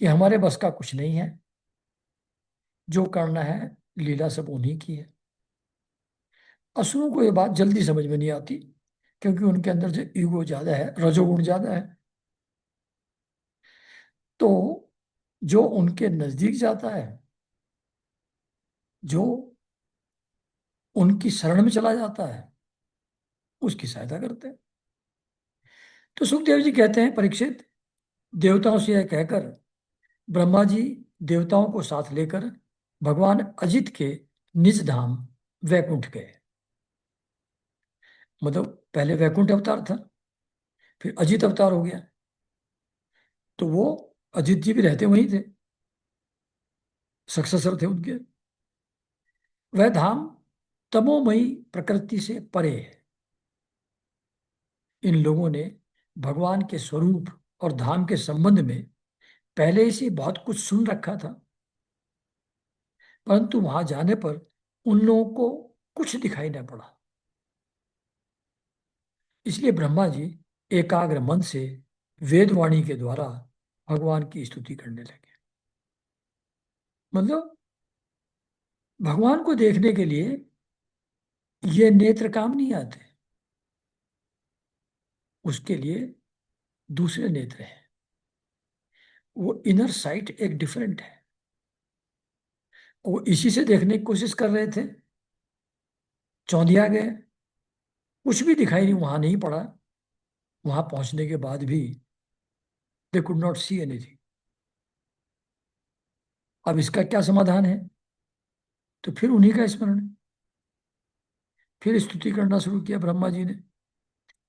कि हमारे बस का कुछ नहीं है, जो करना है लीला सब उन्हीं की है। असुरों को ये बात जल्दी समझ में नहीं आती, क्योंकि उनके अंदर जो ईगो ज्यादा है, रजोगुण ज्यादा है। तो जो उनके नजदीक जाता है, जो उनकी शरण में चला जाता है, उसकी सहायता करते हैं। तो सुखदेव जी कहते हैं, परीक्षित, देवताओं से यह कहकर ब्रह्मा जी देवताओं को साथ लेकर भगवान अजित के निज धाम वैकुंठ गए। मतलब पहले वैकुंठ अवतार था, फिर अजित अवतार हो गया। तो वो अजित जी भी रहते वहीं थे, सक्सेसर थे उनके। वह धाम तमोमयी प्रकृति से परे है। इन लोगों ने भगवान के स्वरूप और धाम के संबंध में पहले से बहुत कुछ सुन रखा था, परंतु वहां जाने पर उन लोगों को कुछ दिखाई न पड़ा। इसलिए ब्रह्मा जी एकाग्र मन से वेदवाणी के द्वारा भगवान की स्तुति करने लगे। मतलब भगवान को देखने के लिए ये नेत्र काम नहीं आते, उसके लिए दूसरे नेत्र हैं। वो इनर साइट एक डिफरेंट है। वो इसी से देखने की कोशिश कर रहे थे, चौंधिया गए, कुछ भी दिखाई नहीं, वहां नहीं पड़ा। वहां पहुंचने के बाद भी they could not see anything. अब इसका क्या समाधान है? तो फिर उन्हीं का स्मरण, फिर स्तुति करना शुरू किया ब्रह्मा जी ने।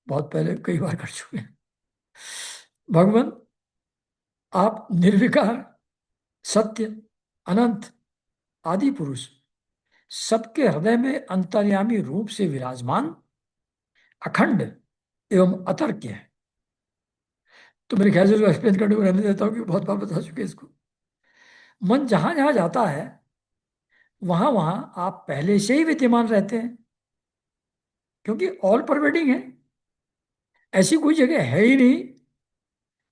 बहुत पहले कई बार कर चुके हैं। भगवान, आप निर्विकार, सत्य, अनंत, आदि पुरुष, सबके हृदय में अंतर्यामी रूप से विराजमान, अखंड एवं अतर्क्य है। तो मेरे ख्याल से जो एक्सप्लेन करने को रहने देता हूँ, कि बहुत बार बता चुके हैं इसको। मन जहां जहां जाता है, वहां वहां आप पहले से ही विद्यमान रहते हैं, क्योंकि ऑल परवेडिंग है। ऐसी कोई जगह है ही नहीं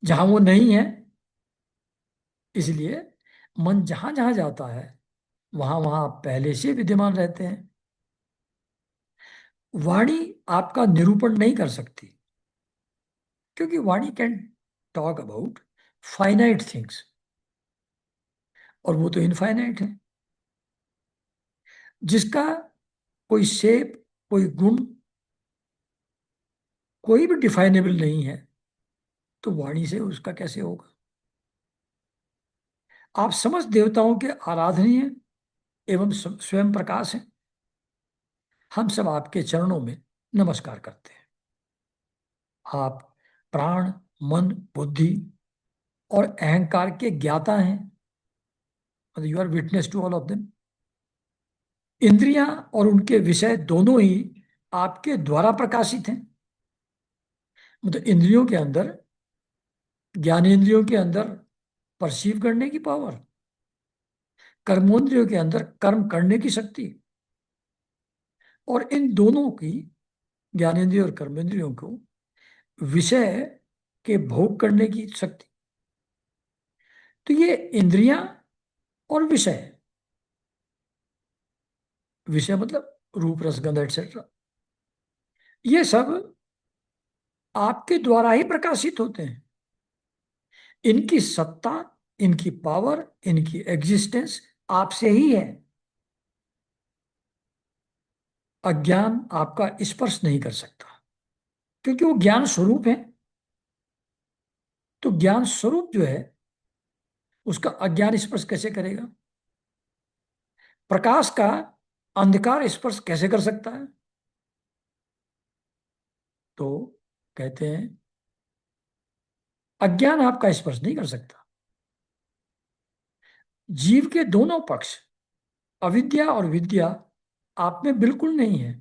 जहां वो नहीं है। इसलिए मन जहां जहां जाता है वहां वहां पहले से विद्यमान रहते हैं। वाणी आपका निरूपण नहीं कर सकती, क्योंकि वाणी can talk about finite things, और वो तो इनफाइनाइट है। जिसका कोई शेप, कोई गुण, कोई भी डिफाइनेबल नहीं है, तो वाणी से उसका कैसे होगा? आप समस्त देवताओं के आराधनीय एवं स्वयं प्रकाश हैं। हम सब आपके चरणों में नमस्कार करते हैं। आप प्राण, मन, बुद्धि और अहंकार के ज्ञाता हैं। मतलब you are witness to all of them. इंद्रियां और उनके विषय दोनों ही आपके द्वारा प्रकाशित हैं। मतलब इंद्रियों के अंदर, ज्ञानेंद्रियों के अंदर परसीव करने की पावर, कर्मेंद्रियों के अंदर कर्म करने की शक्ति, और इन दोनों की, ज्ञानेंद्रिय और कर्मेंद्रियों को, विषय के भोग करने की शक्ति। तो ये इंद्रियां और विषय, विषय मतलब रूप, रस, गंध एटसेट्रा, ये सब आपके द्वारा ही प्रकाशित होते हैं। इनकी सत्ता, इनकी पावर, इनकी एग्जिस्टेंस आपसे ही है। अज्ञान आपका स्पर्श नहीं कर सकता, क्योंकि वो ज्ञान स्वरूप है। तो ज्ञान स्वरूप जो है, उसका अज्ञान स्पर्श कैसे करेगा? प्रकाश का अंधकार स्पर्श कैसे कर सकता है? तो कहते हैं अज्ञान आपका स्पर्श नहीं कर सकता। जीव के दोनों पक्ष, अविद्या और विद्या, आप में बिल्कुल नहीं है।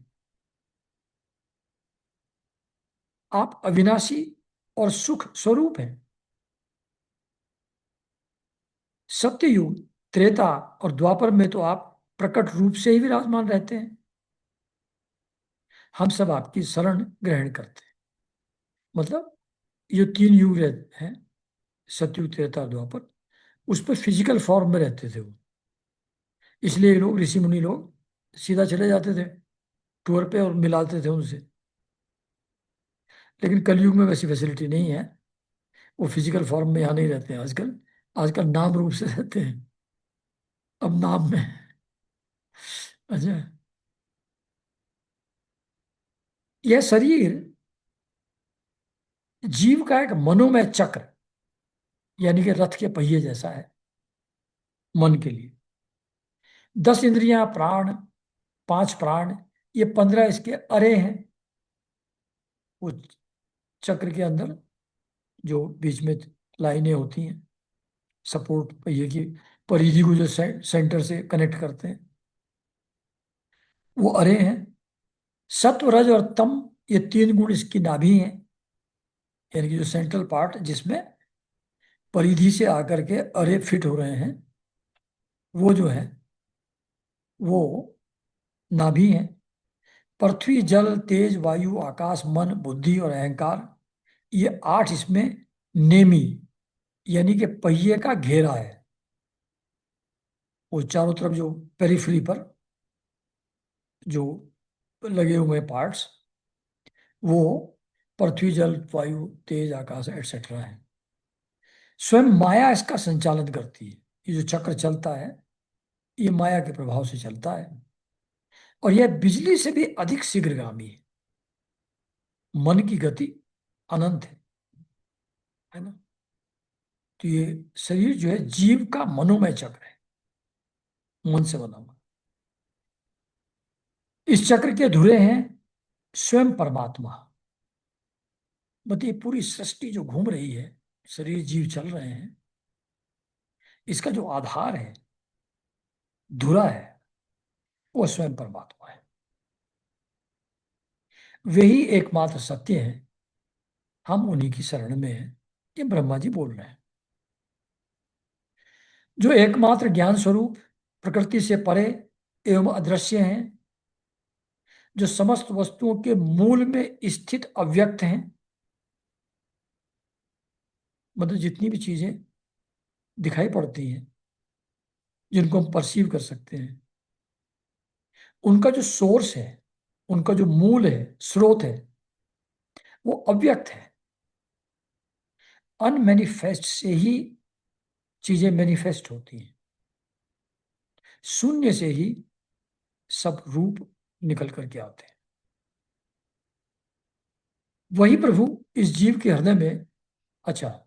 आप अविनाशी और सुख स्वरूप हैं। सत्ययुग, त्रेता और द्वापर में तो आप प्रकट रूप से ही विराजमान रहते हैं। हम सब आपकी शरण ग्रहण करते हैं। मतलब ये तीन युग रहते हैं, सतयुग, त्रेता, द्वापर, उस पर फिजिकल फॉर्म में रहते थे वो। इसलिए लोग, ऋषि मुनि लोग सीधा चले जाते थे टूर पे और मिलाते थे उनसे। लेकिन कलयुग में वैसी फैसिलिटी नहीं है। वो फिजिकल फॉर्म में यहाँ नहीं रहते हैं आजकल। आजकल नाम रूप से रहते हैं, अब नाम में। अच्छा, यह शरीर जीव का एक मनोमय चक्र, यानी कि रथ के पहिए जैसा है मन के लिए। 10 इंद्रियां, प्राण, 5 प्राण, ये 15 इसके अरे हैं। वो चक्र के अंदर जो बीच में लाइनें होती हैं, सपोर्ट पहिए की परिधि को जो सेंटर से कनेक्ट करते हैं, वो अरे हैं। सत्व, रज और तम, ये 3 गुण इसकी नाभि हैं। यानी कि जो सेंट्रल पार्ट जिसमें परिधि से आकर के अरे फिट हो रहे हैं, वो जो है वो नाभि है। पृथ्वी, जल, तेज, वायु, आकाश, मन, बुद्धि और अहंकार, ये 8 इसमें नेमी, यानी कि पहिए का घेरा है। वो चारों तरफ जो पेरिफेरी पर जो लगे हुए पार्ट्स, वो पृथ्वी, जल, वायु, तेज, आकाश एटसेट्रा है। स्वयं माया इसका संचालन करती है। ये जो चक्र चलता है, ये माया के प्रभाव से चलता है, और यह बिजली से भी अधिक शीघ्रगामी है। मन की गति अनंत है ना? तो ये शरीर जो है जीव का मनोमय चक्र है, मन से बना हुआ। इस चक्र के धुरे हैं स्वयं परमात्मा। मतलब ये पूरी सृष्टि जो घूम रही है, शरीर जीव चल रहे हैं, इसका जो आधार है, धुरा है, वो स्वयं परमात्मा है। वही एकमात्र सत्य है। हम उन्हीं की शरण में हैं। ये ब्रह्मा जी बोल रहे हैं। जो एकमात्र ज्ञान स्वरूप, प्रकृति से परे एवं अदृश्य हैं, जो समस्त वस्तुओं के मूल में स्थित अव्यक्त हैं, मतलब जितनी भी चीजें दिखाई पड़ती हैं, जिनको हम परसीव कर सकते हैं, उनका जो सोर्स है, उनका जो मूल है, स्रोत है, वो अव्यक्त है। अनमैनिफेस्ट से ही चीजें मैनिफेस्ट होती हैं। शून्य से ही सब रूप निकल करके आते हैं। वही प्रभु इस जीव के हृदय में, अच्छा,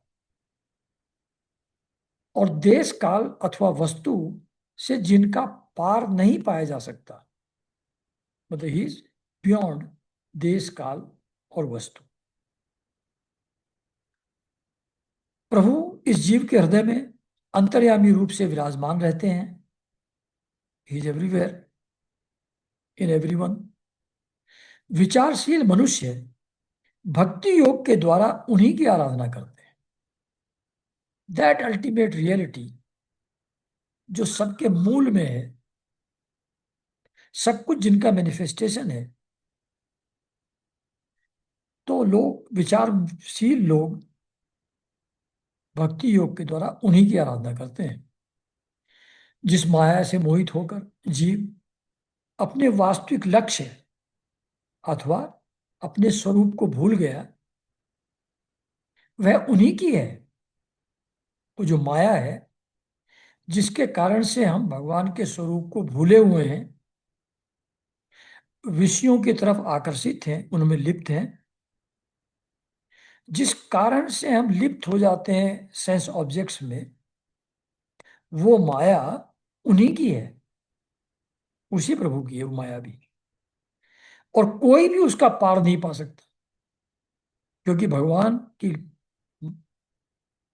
और देश काल अथवा वस्तु से जिनका पार नहीं पाया जा सकता, मतलब ही इज बियॉन्ड देश काल और वस्तु। प्रभु इस जीव के हृदय में अंतर्यामी रूप से विराजमान रहते हैं। He is everywhere, in everyone. विचारशील मनुष्य भक्ति योग के द्वारा उन्हीं की आराधना करते हैं। दैट अल्टीमेट रियलिटी जो सबके मूल में है, सब कुछ जिनका मैनिफेस्टेशन है, तो लोग, विचारशील लोग, भक्ति योग के द्वारा उन्हीं की आराधना करते हैं। जिस माया से मोहित होकर जीव अपने वास्तविक लक्ष्य अथवा अपने स्वरूप को भूल गया, वह उन्हीं की है। वो जो माया है, जिसके कारण से हम भगवान के स्वरूप को भूले हुए हैं, विषयों की तरफ आकर्षित हैं, उनमें लिप्त हैं, जिस कारण से हम लिप्त हो जाते हैं सेंस ऑब्जेक्ट्स में, वो माया उन्हीं की है। उसी प्रभु की है वो माया भी। और कोई भी उसका पार नहीं पा सकता, क्योंकि भगवान की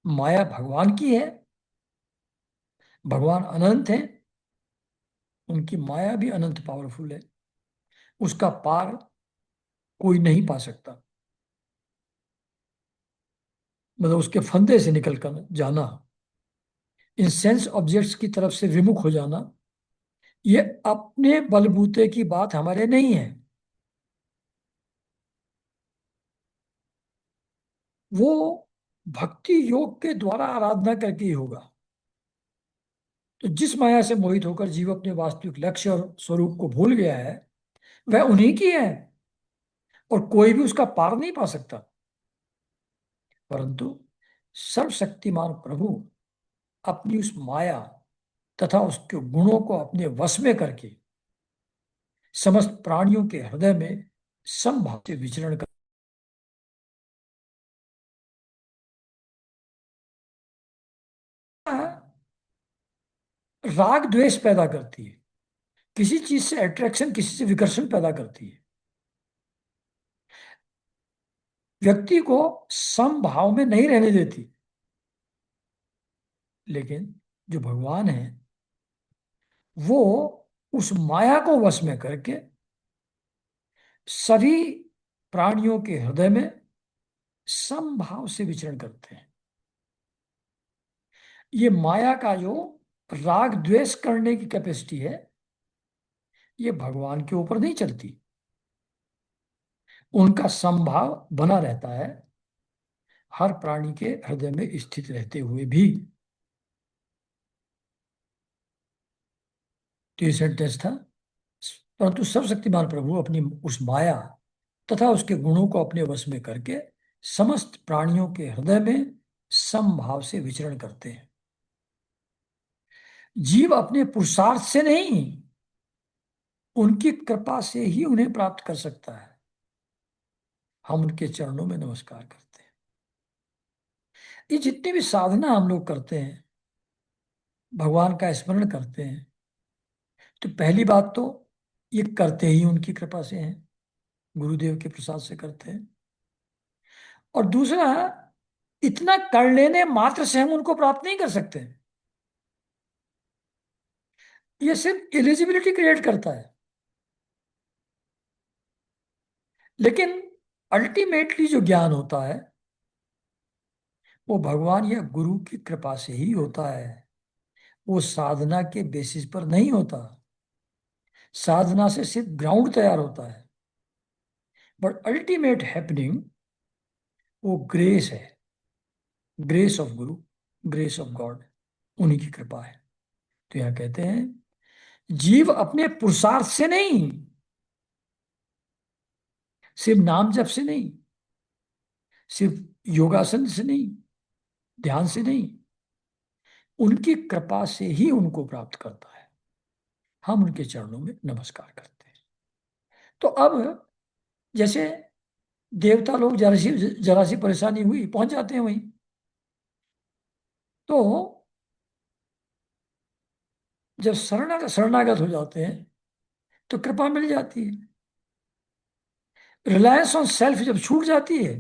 माया भगवान की है। भगवान अनंत है, उनकी माया भी अनंत पावरफुल है। उसका पार कोई नहीं पा सकता। मतलब उसके फंदे से निकल कर जाना, इन सेंस ऑब्जेक्ट्स की तरफ से विमुख हो जाना, ये अपने बलबूते की बात हमारे नहीं है। वो भक्ति योग के द्वारा आराधना करके ही होगा। तो जिस माया से मोहित होकर जीव अपने वास्तविक लक्ष्य और स्वरूप को भूल गया है, वह उन्हीं की है, और कोई भी उसका पार नहीं पा सकता। परंतु सर्वशक्तिमान प्रभु अपनी उस माया तथा उसके गुणों को अपने वश में करके समस्त प्राणियों के हृदय में समभाव से विचरण करता है। राग द्वेष पैदा करती है, किसी चीज से अट्रैक्शन, किसी से विकर्षण पैदा करती है, व्यक्ति को समभाव में नहीं रहने देती। लेकिन जो भगवान है, वो उस माया को वश में करके सभी प्राणियों के हृदय में समभाव से विचरण करते हैं। ये माया का जो राग द्वेष करने की कैपेसिटी है, ये भगवान के ऊपर नहीं चलती। उनका समभाव बना रहता है हर प्राणी के हृदय में स्थित रहते हुए भी। तो ये सेंटेंस था। परंतु सर्वशक्तिमान प्रभु अपनी उस माया तथा उसके गुणों को अपने वश में करके समस्त प्राणियों के हृदय में समभाव से विचरण करते हैं। जीव अपने पुरुषार्थ से नहीं, उनकी कृपा से ही उन्हें प्राप्त कर सकता है। हम उनके चरणों में नमस्कार करते हैं। ये जितनी भी साधना हम लोग करते हैं, भगवान का स्मरण करते हैं, तो पहली बात तो ये करते ही उनकी कृपा से हैं, गुरुदेव के प्रसाद से करते हैं। और दूसरा, इतना कर लेने मात्र से हम उनको प्राप्त नहीं कर सकते। ये सिर्फ एलिजिबिलिटी क्रिएट करता है। लेकिन अल्टीमेटली जो ज्ञान होता है, वो भगवान या गुरु की कृपा से ही होता है। वो साधना के बेसिस पर नहीं होता। साधना से सिर्फ ग्राउंड तैयार होता है, बट अल्टीमेट हैपनिंग वो ग्रेस है, grace of Guru, grace of God, उन्हीं की कृपा है। तो यह कहते हैं जीव अपने पुरुषार्थ से नहीं, सिर्फ नाम जप से नहीं, सिर्फ योगासन से नहीं, ध्यान से नहीं, उनकी कृपा से ही उनको प्राप्त करता है। हम उनके चरणों में नमस्कार करते हैं। तो अब जैसे देवता लोग जरा सी परेशानी हुई पहुंच जाते हैं वहीं, तो जब शरणागत हो जाते हैं तो कृपा मिल जाती है। रिलायंस ऑन सेल्फ जब छूट जाती है,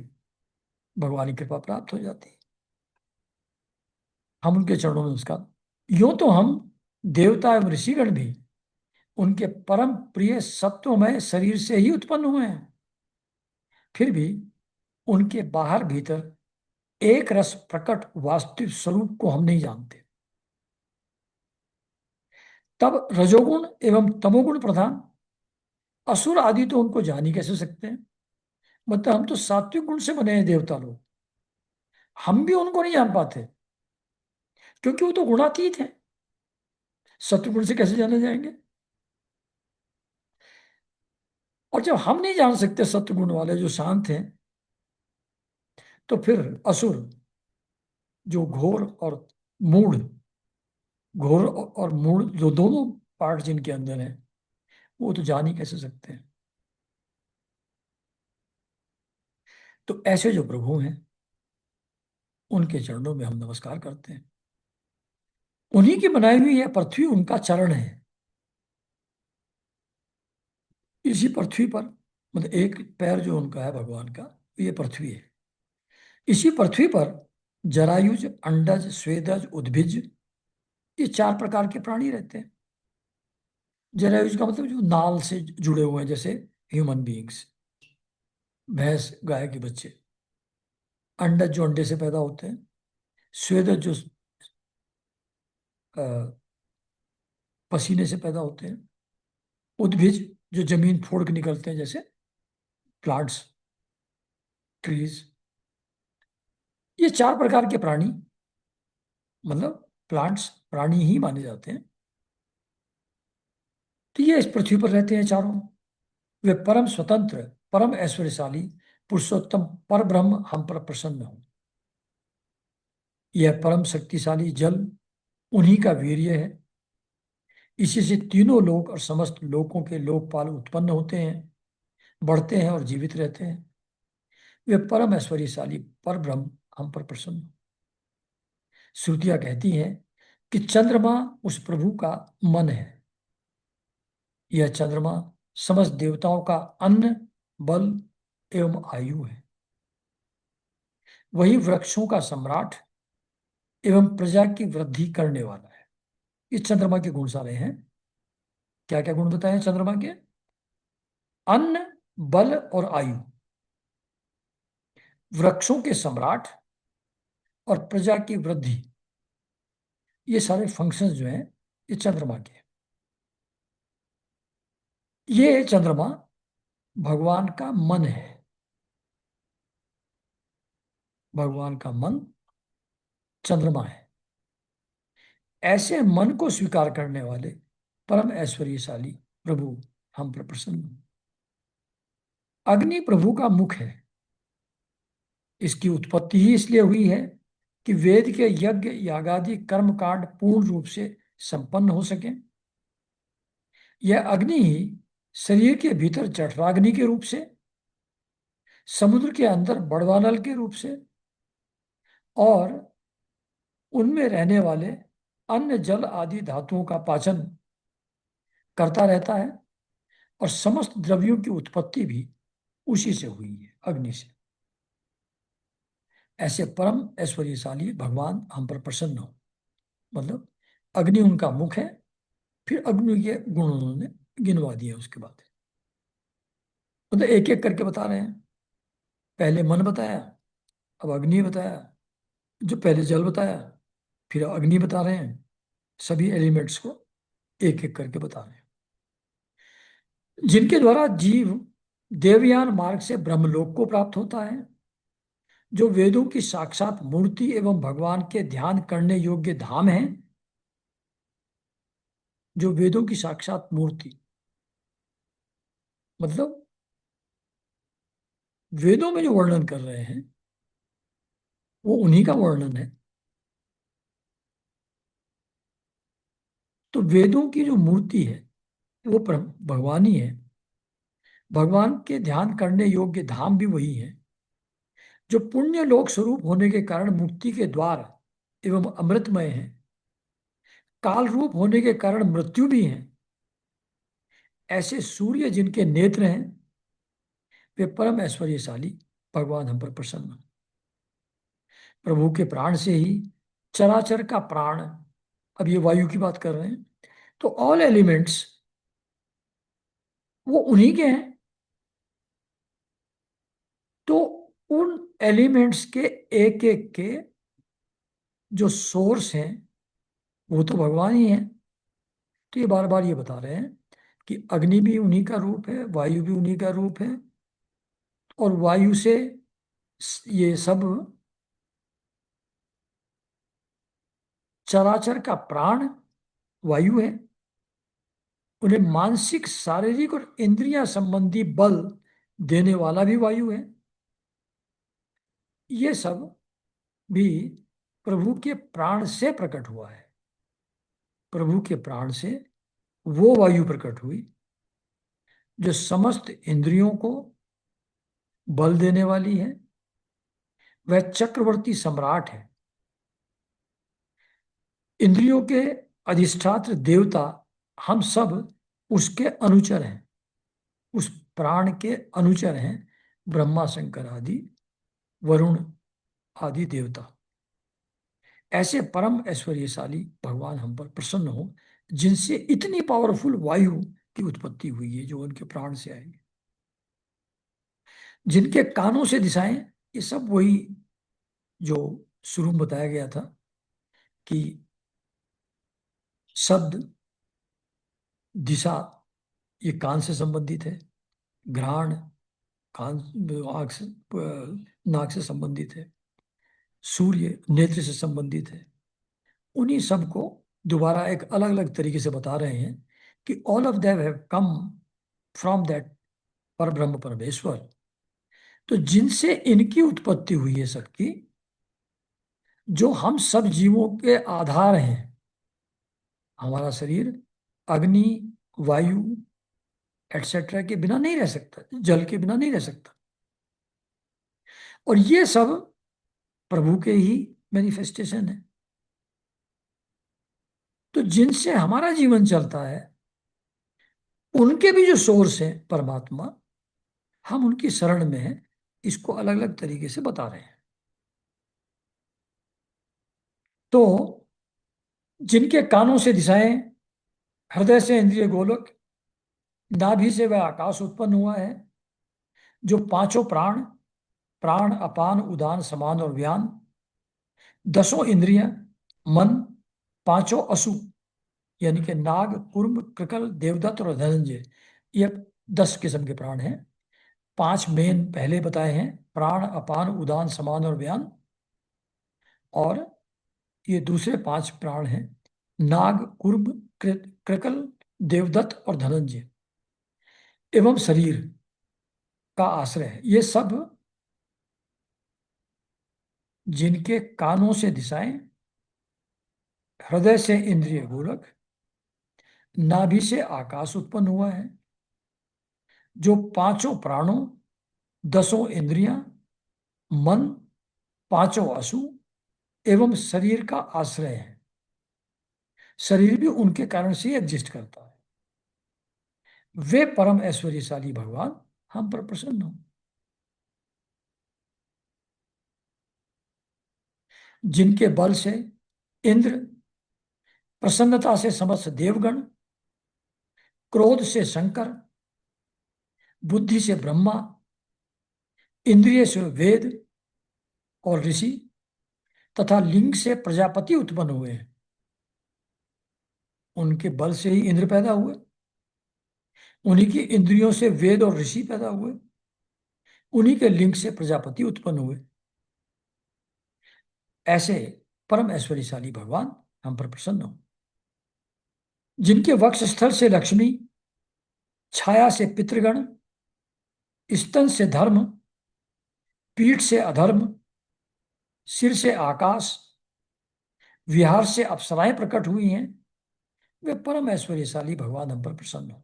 भगवान की कृपा प्राप्त हो जाती है। हम उनके चरणों में नमस्कार। यूं तो हम देवता एवं ऋषिगण भी उनके परम प्रिय सत्वमय शरीर से ही उत्पन्न हुए हैं, फिर भी उनके बाहर भीतर एक रस प्रकट वास्तविक स्वरूप को हम नहीं जानते। तब रजोगुण एवं तमोगुण प्रधान असुर आदि तो उनको जान ही कैसे सकते हैं। मतलब हम तो सात्विक गुण से बने हैं देवता लोग, हम भी उनको नहीं जान पाते, क्योंकि वो तो गुणातीत है। सत्वगुण से कैसे जाने जाएंगे। और जब हम नहीं जान सकते सत्वगुण वाले जो शांत हैं, तो फिर असुर जो घोर और मूढ़, घोर और मूढ़ जो दोनों पार्ट जिनके अंदर है, वो तो जान ही कैसे सकते हैं। तो ऐसे जो प्रभु हैं, उनके चरणों में हम नमस्कार करते हैं। उन्हीं की बनाई हुई यह पृथ्वी उनका चरण है। इसी पृथ्वी पर, मतलब एक पैर जो उनका है भगवान का, ये पृथ्वी है। इसी पृथ्वी पर जरायुज, अंडज, स्वेदज, उद्भिज, ये चार प्रकार के प्राणी रहते हैं। जरायुज का मतलब जो नाल से जुड़े हुए हैं, जैसे ह्यूमन बीइंग्स, भैंस गाय के बच्चे। अंडज जो अंडे से पैदा होते हैं। स्वेदज जो अ, पसीने से पैदा होते हैं। उद्भिज जो जमीन फोड़ के निकलते हैं, जैसे प्लांट्स, ट्रीज। ये चार प्रकार के प्राणी, मतलब प्लांट्स प्राणी ही माने जाते हैं। तो ये इस पृथ्वी पर रहते हैं चारों। वे परम स्वतंत्र, परम ऐश्वर्यशाली, पुरुषोत्तम पर ब्रह्म हम पर प्रसन्न हो। यह परम शक्तिशाली जल उन्हीं का वीर्य है। इसी से तीनों लोक और समस्त लोकों के लोकपाल उत्पन्न होते हैं, बढ़ते हैं और जीवित रहते हैं। वे परम ऐश्वर्यशाली पर ब्रह्म हम पर प्रसन्न हो। श्रुतियां कहती हैं कि चंद्रमा उस प्रभु का मन है। यह चंद्रमा समस्त देवताओं का अन्न, बल एवं आयु है। वही वृक्षों का सम्राट एवं प्रजा की वृद्धि करने वाला है। ये चंद्रमा के गुण सारे हैं। क्या क्या गुण बताए हैं चंद्रमा के? अन्न, बल और आयु, वृक्षों के सम्राट और प्रजा की वृद्धि। ये सारे फंक्शंस जो हैं, ये चंद्रमा के हैं। ये चंद्रमा भगवान का मन है। भगवान का मन चंद्रमा है। ऐसे मन को स्वीकार करने वाले परम ऐश्वर्यशाली प्रभु हम पर प्रसन्न हो। अग्नि प्रभु का मुख है। इसकी उत्पत्ति ही इसलिए हुई है कि वेद के यज्ञ यागादि कर्म कांड पूर्ण रूप से संपन्न हो सके। यह अग्नि ही शरीर के भीतर जठराग्नि के रूप से, समुद्र के अंदर बड़वानल के रूप से और उनमें रहने वाले अन्य जल आदि धातुओं का पाचन करता रहता है। और समस्त द्रव्यों की उत्पत्ति भी उसी से हुई है, अग्नि से। ऐसे परम ऐश्वर्यशाली भगवान हम पर प्रसन्न हो। मतलब अग्नि उनका मुख है, फिर अग्नि के गुण उन्होंने गिनवा दिए उसके बाद। मतलब एक एक करके बता रहे हैं। पहले मन बताया, अब अग्नि बताया, जो पहले जल बताया, फिर अग्नि बता रहे हैं। सभी एलिमेंट्स को एक एक करके बता रहे हैं, जिनके द्वारा जीव देवयान मार्ग से ब्रह्मलोक को प्राप्त होता है। जो वेदों की साक्षात मूर्ति एवं भगवान के ध्यान करने योग्य धाम है। जो वेदों की साक्षात मूर्ति मतलब वेदों में जो वर्णन कर रहे हैं वो उन्हीं का वर्णन है। तो वेदों की जो मूर्ति है वो भगवान ही है। भगवान के ध्यान करने योग्य धाम भी वही है। जो पुण्य लोक स्वरूप होने के कारण मुक्ति के द्वार एवं अमृतमय है, काल रूप होने के कारण मृत्यु भी है, ऐसे सूर्य जिनके नेत्र हैं वे परम ऐश्वर्यशाली भगवान हम पर प्रसन्न। प्रभु के प्राण से ही चराचर का प्राण, अब ये वायु की बात कर रहे हैं, तो ऑल एलिमेंट्स वो उन्हीं के हैं। तो उन एलिमेंट्स के एक एक के जो सोर्स हैं वो तो भगवान ही है। तो ये बार बार ये बता रहे हैं कि अग्नि भी उन्हीं का रूप है, वायु भी उन्हीं का रूप है, और वायु से ये सब चराचर का प्राण वायु है। उन्हें मानसिक, शारीरिक और इंद्रिय संबंधी बल देने वाला भी वायु है। ये सब भी प्रभु के प्राण से प्रकट हुआ है। प्रभु के प्राण से वो वायु प्रकट हुई जो समस्त इंद्रियों को बल देने वाली है। वह चक्रवर्ती सम्राट है। इंद्रियों के अधिष्ठात्र देवता हम सब उसके अनुचर हैं, उस प्राण के अनुचर हैं। ब्रह्मा, शंकर आदि, वरुण आदि देवता। ऐसे परम ऐश्वर्यशाली भगवान हम पर प्रसन्न हो जिनसे इतनी पावरफुल वायु की उत्पत्ति हुई है, जो उनके प्राण से आएंगे। जिनके कानों से दिशाएं, ये सब वही जो शुरू में बताया गया था कि शब्द, दिशा ये कान से संबंधित है, घ्राण कान, आँख से, नाक से संबंधित है, सूर्य नेत्र से संबंधित है। उन्हीं सबको दोबारा एक अलग अलग तरीके से बता रहे हैं कि all of them have come from that पर ब्रह्म परमेश्वर। तो जिनसे इनकी उत्पत्ति हुई है सबकी, जो हम सब जीवों के आधार हैं। हमारा शरीर अग्नि, वायु एटसेट्रा के बिना नहीं रह सकता, जल के बिना नहीं रह सकता, और ये सब प्रभु के ही मैनिफेस्टेशन है। तो जिनसे हमारा जीवन चलता है उनके भी जो सोर्स है परमात्मा, हम उनकी शरण में हैं। इसको अलग अलग तरीके से बता रहे हैं। तो जिनके कानों से दिशाएं, हृदय से इंद्रिय गोलक, नाभि से वह आकाश उत्पन्न हुआ है। जो पांचों प्राण, प्राण अपान उदान समान और व्यान, दसों इंद्रियां, मन, पांचों असु यानी कि नाग, कुर्म, कृकल, देवदत्त और धनंजय, ये 10 किस्म के प्राण हैं। 5 मेन पहले बताए हैं, प्राण अपान उदान समान और व्यान, और ये दूसरे 5 प्राण हैं, नाग, कुर्म, कृकल, देवदत्त और धनंजय, एवं शरीर का आश्रय है। ये सब जिनके कानों से दिशाएं, हृदय से इंद्रिय गोलक, नाभि से आकाश उत्पन्न हुआ है। जो पांचों प्राणों, दसों इंद्रियां, मन, पांचों असु एवं शरीर का आश्रय है। शरीर भी उनके कारण से एग्जिस्ट करता है। वे परम ऐश्वर्यशाली भगवान हम पर प्रसन्न हो, जिनके बल से इंद्र, प्रसन्नता से समस्त देवगण, क्रोध से शंकर, बुद्धि से ब्रह्मा, इंद्रिय से वेद और ऋषि, तथा लिंग से प्रजापति उत्पन्न हुए हैं। उनके बल से ही इंद्र पैदा हुए, उन्हीं की इंद्रियों से वेद और ऋषि पैदा हुए, उन्हीं के लिंग से प्रजापति उत्पन्न हुए। ऐसे परम ऐश्वर्यशाली भगवान हम पर प्रसन्न हो, जिनके वक्षस्थल से लक्ष्मी, छाया से पितृगण, स्तन से धर्म, पीठ से अधर्म, सिर से आकाश, विहार से अप्सराएं प्रकट हुई हैं, वे परम ऐश्वर्यशाली भगवान हम पर प्रसन्न हो।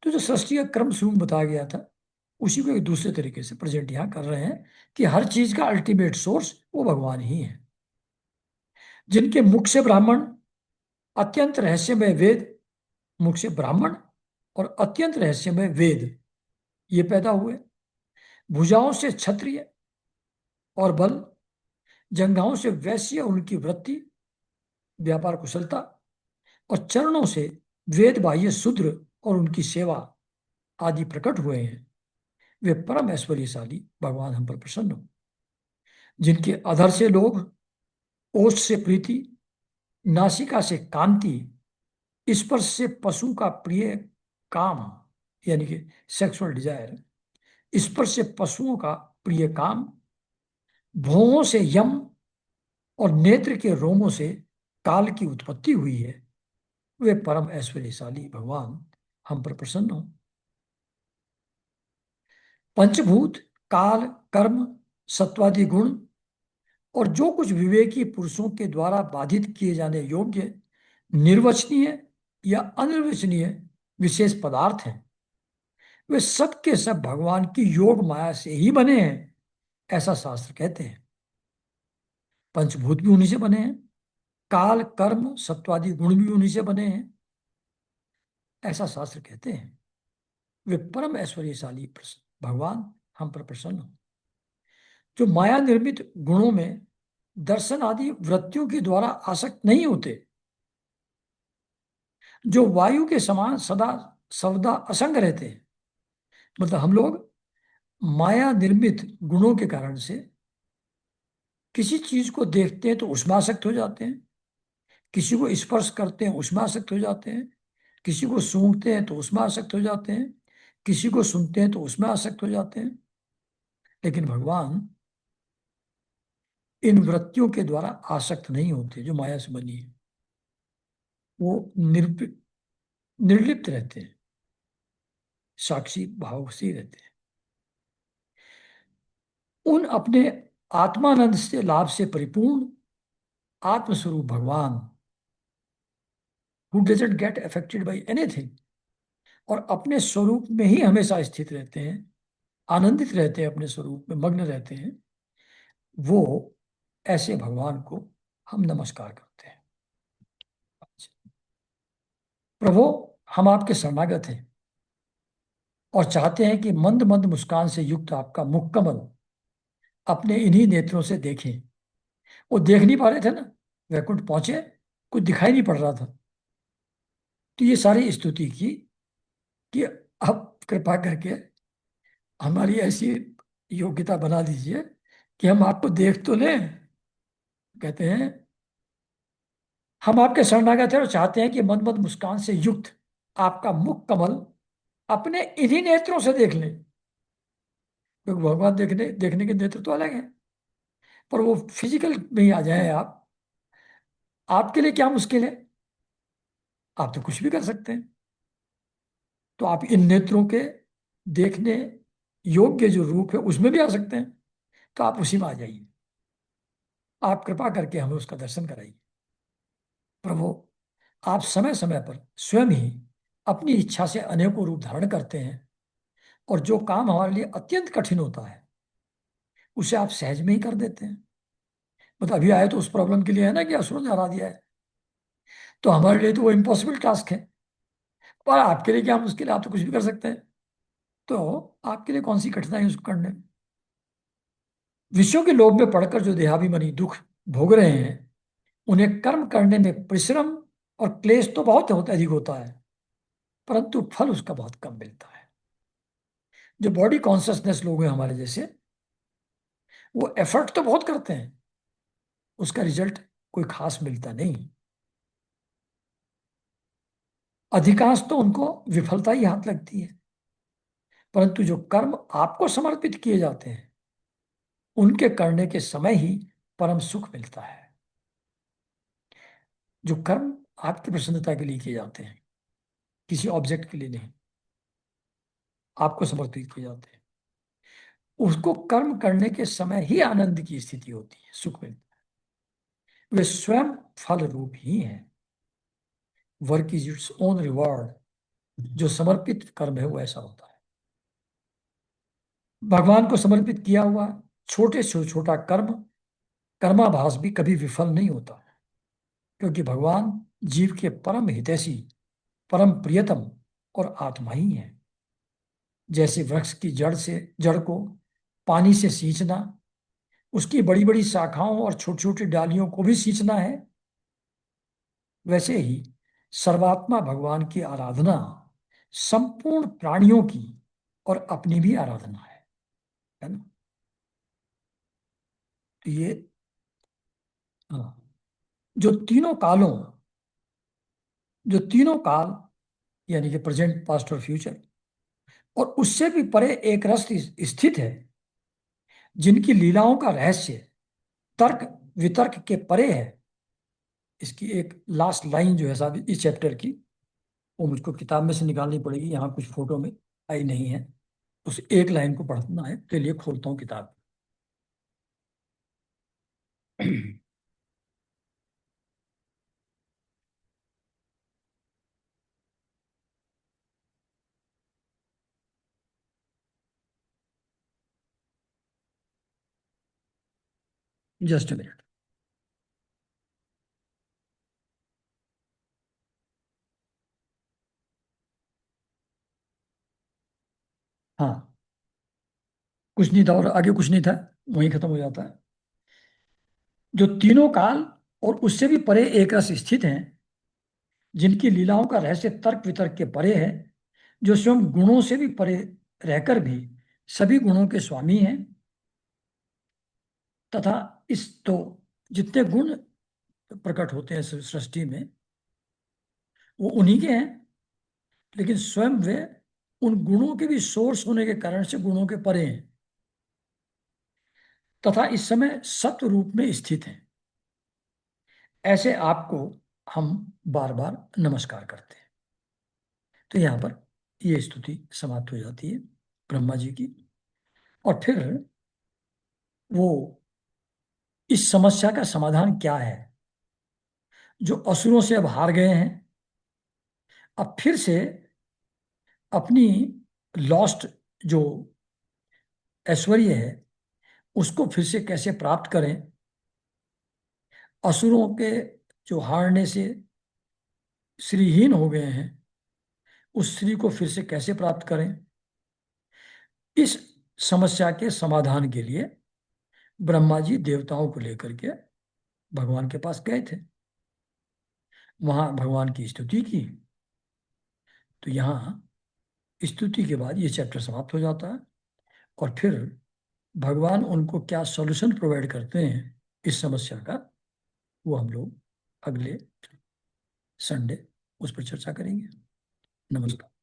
तो जो सृष्टि का क्रम शुरू बताया गया था, उसी को एक दूसरे तरीके से प्रेजेंट यहाँ कर रहे हैं कि हर चीज का अल्टीमेट सोर्स वो भगवान ही है, जिनके मुख से ब्राह्मण, अत्यंत रहस्यमय वेद, मुख से ब्राह्मण और अत्यंत रहस्यमय वेद ये पैदा हुए, भुजाओं से क्षत्रिय और बल, जंघाओं से वैश्य और उनकी वृत्ति, व्यापार कुशलता, और चरणों से वेद बाह्य शूद्र और उनकी सेवा आदि प्रकट हुए हैं, वे परम ऐश्वर्यशाली भगवान हम पर प्रसन्न हो, जिनके अधर से लोभ, ओष्ठ से प्रीति, नासिका से कांति, स्पर्श से पशु का प्रिय काम यानी कि सेक्सुअल डिजायर, स्पर्श से पशुओं का प्रिय काम, भौहों से यम और नेत्र के रोमों से काल की उत्पत्ति हुई है, वे परम ऐश्वर्यशाली भगवान हम पर प्रसन्न हो। पंचभूत, काल, कर्म, सत्वादि गुण और जो कुछ विवेकी पुरुषों के द्वारा बाधित किए जाने योग्य, निर्वचनीय या अनिर्वचनीय विशेष पदार्थ हैं, वे सब के सब भगवान की योग माया से ही बने हैं, ऐसा शास्त्र कहते हैं। पंचभूत भी उन्हीं से बने हैं, काल, कर्म, सत्वादि गुण भी उन्हीं से बने हैं, ऐसा शास्त्र कहते हैं। वे परम ऐश्वर्यशाली भगवान हम पर प्रसन्न हो, जो माया निर्मित गुणों में दर्शन आदि वृत्तियों के द्वारा आसक्त नहीं होते, जो वायु के समान सदा सर्वदा असंग रहते हैं। मतलब हम लोग माया निर्मित गुणों के कारण से किसी चीज को देखते हैं तो उसमें आसक्त हो जाते हैं, किसी को स्पर्श करते हैं उसमें आसक्त हो जाते हैं, किसी को सूंघते हैं तो उसमें आसक्त हो जाते हैं, किसी को सुनते हैं तो उसमें आसक्त हो जाते हैं। लेकिन भगवान इन वृत्तियों के द्वारा आसक्त नहीं होते जो माया से बनी है, वो निर्लिप्त रहते हैं, साक्षी भाव से रहते हैं। उन अपने आत्मानंद से लाभ से परिपूर्ण आत्मस्वरूप भगवान, who doesn't get affected by anything, और अपने स्वरूप में ही हमेशा स्थित रहते हैं, आनंदित रहते हैं, अपने स्वरूप में मग्न रहते हैं, वो ऐसे भगवान को हम नमस्कार करते हैं। प्रभु, हम आपके शरणागत हैं और चाहते हैं कि मंद मंद मुस्कान से युक्त आपका मुख कमल अपने इन्हीं नेत्रों से देखें। वो देख नहीं पा रहे थे ना, वैकुंठ पहुंचे, कुछ दिखाई नहीं पड़ रहा था, तो ये सारी स्तुति की कि अब कृपा करके हमारी ऐसी योग्यता बना दीजिए कि हम आपको देख तो लें। कहते हैं हम आपके शरणागत हैं और चाहते हैं कि मंद मंद मुस्कान से युक्त आपका मुख कमल अपने इन्हीं नेत्रों से देख लें, क्योंकि भगवान देखने देखने के नेत्र तो अलग हैं, पर वो फिजिकल में ही आ जाए आप, आपके लिए क्या मुश्किल है, आप तो कुछ भी कर सकते हैं। तो आप इन नेत्रों के देखने योग्य जो रूप है उसमें भी आ सकते हैं, तो आप उसी में आ जाइए, आप कृपा करके हमें उसका दर्शन कराइए। प्रभु, आप समय समय पर स्वयं ही अपनी इच्छा से अनेकों रूप धारण करते हैं, और जो काम हमारे लिए अत्यंत कठिन होता है उसे आप सहज में ही कर देते हैं। मतलब अभी आए तो उस प्रॉब्लम के लिए है ना कि असुर ने हरा दिया है, तो हमारे लिए तो वो इम्पॉसिबल टास्क है, पर आपके लिए क्या मुश्किल है, आप तो कुछ भी कर सकते हैं। तो आपके लिए कौन सी कठिनाई उसको करने में। विषयों के लोभ में पड़कर जो देहाभिमानी दुख भोग रहे हैं, उन्हें कर्म करने में परिश्रम और क्लेश तो बहुत होता अधिक होता है, परंतु फल उसका बहुत कम मिलता है। जो बॉडी कॉन्शियसनेस लोग हैं हमारे जैसे, वो एफर्ट तो बहुत करते हैं, उसका रिजल्ट कोई खास मिलता नहीं, अधिकांश तो उनको विफलता ही हाथ लगती है। परंतु जो कर्म आपको समर्पित किए जाते हैं, उनके करने के समय ही परम सुख मिलता है। जो कर्म आपकी प्रसन्नता के लिए किए जाते हैं, किसी ऑब्जेक्ट के लिए नहीं, आपको समर्पित किए जाते हैं, उसको कर्म करने के समय ही आनंद की स्थिति होती है, सुख मिलता है। वे स्वयं फल रूप ही हैं। Work is its own reward. जो समर्पित कर्म है वो ऐसा होता है। भगवान को समर्पित किया हुआ छोटे से छोटा कर्म, कर्माभास भी कभी विफल नहीं होता, क्योंकि भगवान जीव के परम हितैषी, परम प्रियतम और आत्मा ही है। जैसे वृक्ष की जड़ को पानी से सींचना, उसकी बड़ी बड़ी शाखाओं और छोटी छोटी डालियों को भी सींचना है, वैसे ही सर्वात्मा भगवान की आराधना संपूर्ण प्राणियों की और अपनी भी आराधना है ना। तो ये, हाँ, जो तीनों कालों, जो तीनों काल यानी कि प्रेजेंट, पास्ट और फ्यूचर, और उससे भी परे एक रस स्थित है, जिनकी लीलाओं का रहस्य तर्क वितर्क के परे है। इसकी एक लास्ट लाइन जो है साहब इस चैप्टर की, वो मुझको किताब में से निकालनी पड़ेगी, यहाँ कुछ फोटो में आई नहीं है। उस एक लाइन को पढ़ना है, के लिए खोलता हूँ किताब। Just a minute. हाँ, कुछ नहीं था और आगे कुछ नहीं था, वहीं खत्म हो जाता है। जो तीनों काल और उससे भी परे एक रस स्थित हैं, जिनकी लीलाओं का रहस्य तर्क वितर्क के परे है, जो स्वयं गुणों से भी परे रहकर भी सभी गुणों के स्वामी हैं, तथा इस तो जितने गुण प्रकट होते हैं सृष्टि में, वो उन्हीं के हैं, लेकिन स्वयं वे उन गुणों के भी सोर्स होने के कारण से गुणों के परे हैं, तथा इस समय सत्व रूप में स्थित हैं। ऐसे आपको हम बार बार नमस्कार करते हैं। तो यहाँ पर ये स्तुति समाप्त हो जाती है ब्रह्मा जी की। और फिर वो इस समस्या का समाधान क्या है, जो असुरों से अब हार गए हैं, अब फिर से अपनी लॉस्ट जो ऐश्वर्य है उसको फिर से कैसे प्राप्त करें, असुरों के जो हारने से श्रीहीन हो गए हैं, उस श्री को फिर से कैसे प्राप्त करें, इस समस्या के समाधान के लिए ब्रह्मा जी देवताओं को लेकर के भगवान के पास गए थे, वहां भगवान की स्तुति की। तो यहाँ स्तुति के बाद ये चैप्टर समाप्त हो जाता है, और फिर भगवान उनको क्या सॉल्यूशन प्रोवाइड करते हैं इस समस्या का, वो हम लोग अगले संडे उस पर चर्चा करेंगे। नमस्कार।